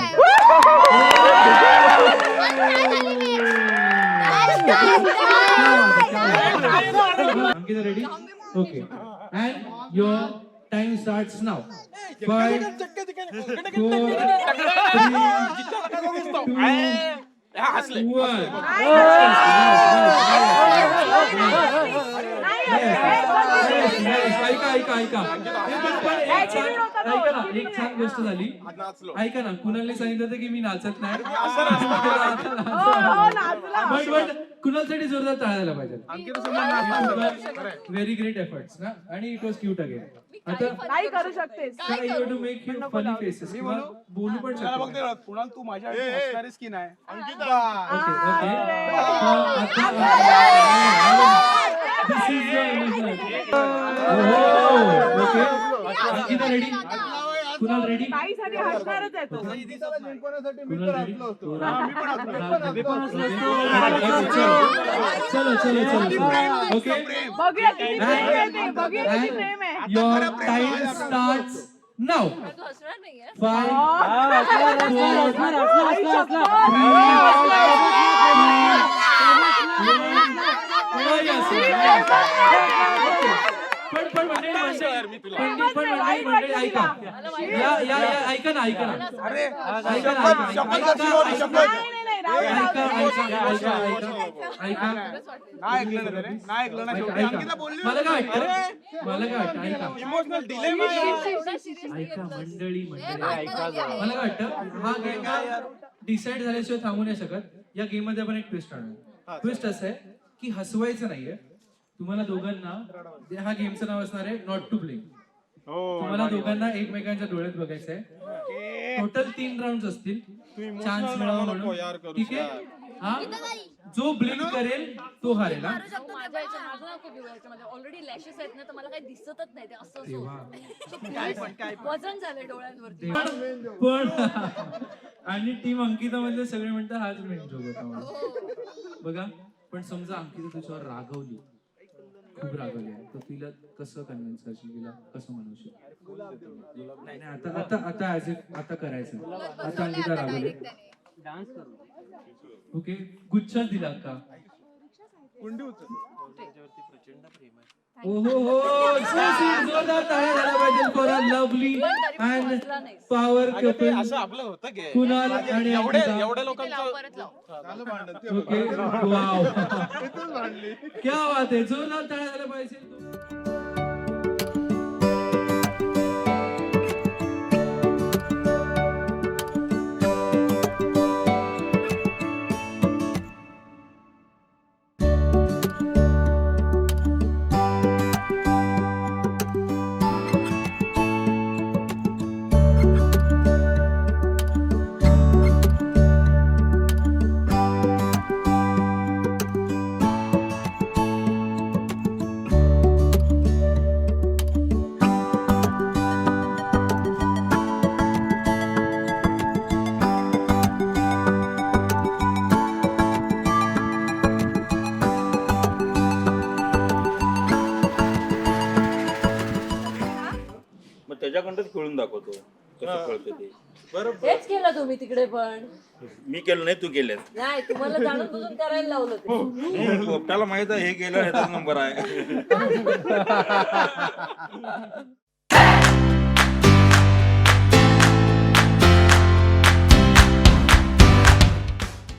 Ankita ready? Okay. And your time starts now. 5 4 3 2 1. ऐका एक छान गोष्ट झाली. ऐका ना कुणालने सांगितलं होतं की मी नाचत नाही. बट कुणालसाठी जोरदार टाळायला पाहिजे. व्हेरी ग्रेट एफर्ट्स ना. आणि इट वॉज क्यूट अगेन. आता नाही करू शकतेस. You to make you funny faces. बोलू पण शकतो. कुणाल तू माझ्या हसणारीस की नाही? Okay Ankita ready? Kunal ready? हसणारच आहे तो. चलो ओके बघूया किती प्रेम आहे, बघूया किती प्रेम आहे. Your time starts now. 5 पण मंडळी ऐका ना मला काय वाटतं हा गेम डिसाइड झाल्याशिवाय थांबू नाही शकत. या गेम मध्ये आपण एक ट्विस्ट आणू. ट्विस्ट असं आहे की हसवायचं नाहीये तुम्हाला दोघांना. हा गेमचं नाव असणार आहे नॉट टू ब्लिंक. तुम्हाला दोघांना एकमेकांच्या डोळ्यात बघायचं आहे. टोटल 3 राऊंड असतील चान्स मिळावा म्हणून. ठीक आहे हा जो ब्लिंक करेल तो हारेल. ऑलरेडी लॅशेस आहेत ना तर मला काही दिसतच नाही ते असं वजन झालंय डोळ्यांवरती. पण आणि टीम अंकिता मधले सगळे म्हणतात हाच मेन जोक होता बघा. पण समजा अंकिता तुझ्यावर रागवली, खूप रागवली तर तिला कसं कन्व्हिन्स करशील, तिला कसं म्हणशील? नाही आता करायचं. आता अंकिता रागवली ओके गुच्छाच दिला का ओहो हो जोरदार टाळ्या झाल्या पाहिजे for a lovely and power अगं ते कपल असं आपलं होतं गे कुणाल आणि एवढ्या लोकांचं परत लाव. ओके वाव क्या बात आहे जोरदार टाळ्या झाल्या पाहिजे मग त्याच्याकडंच खेळून दाखवतो कसं खेळतो ते. तेच केलं तुम्ही तिकडे पण मी केलं नाही, तू केलेस. नाही तुम्हाला जाणून बुजून करायला लावलं ते. पोपटाला माहित आहे हे केलं ह्याचाच नंबर आहे.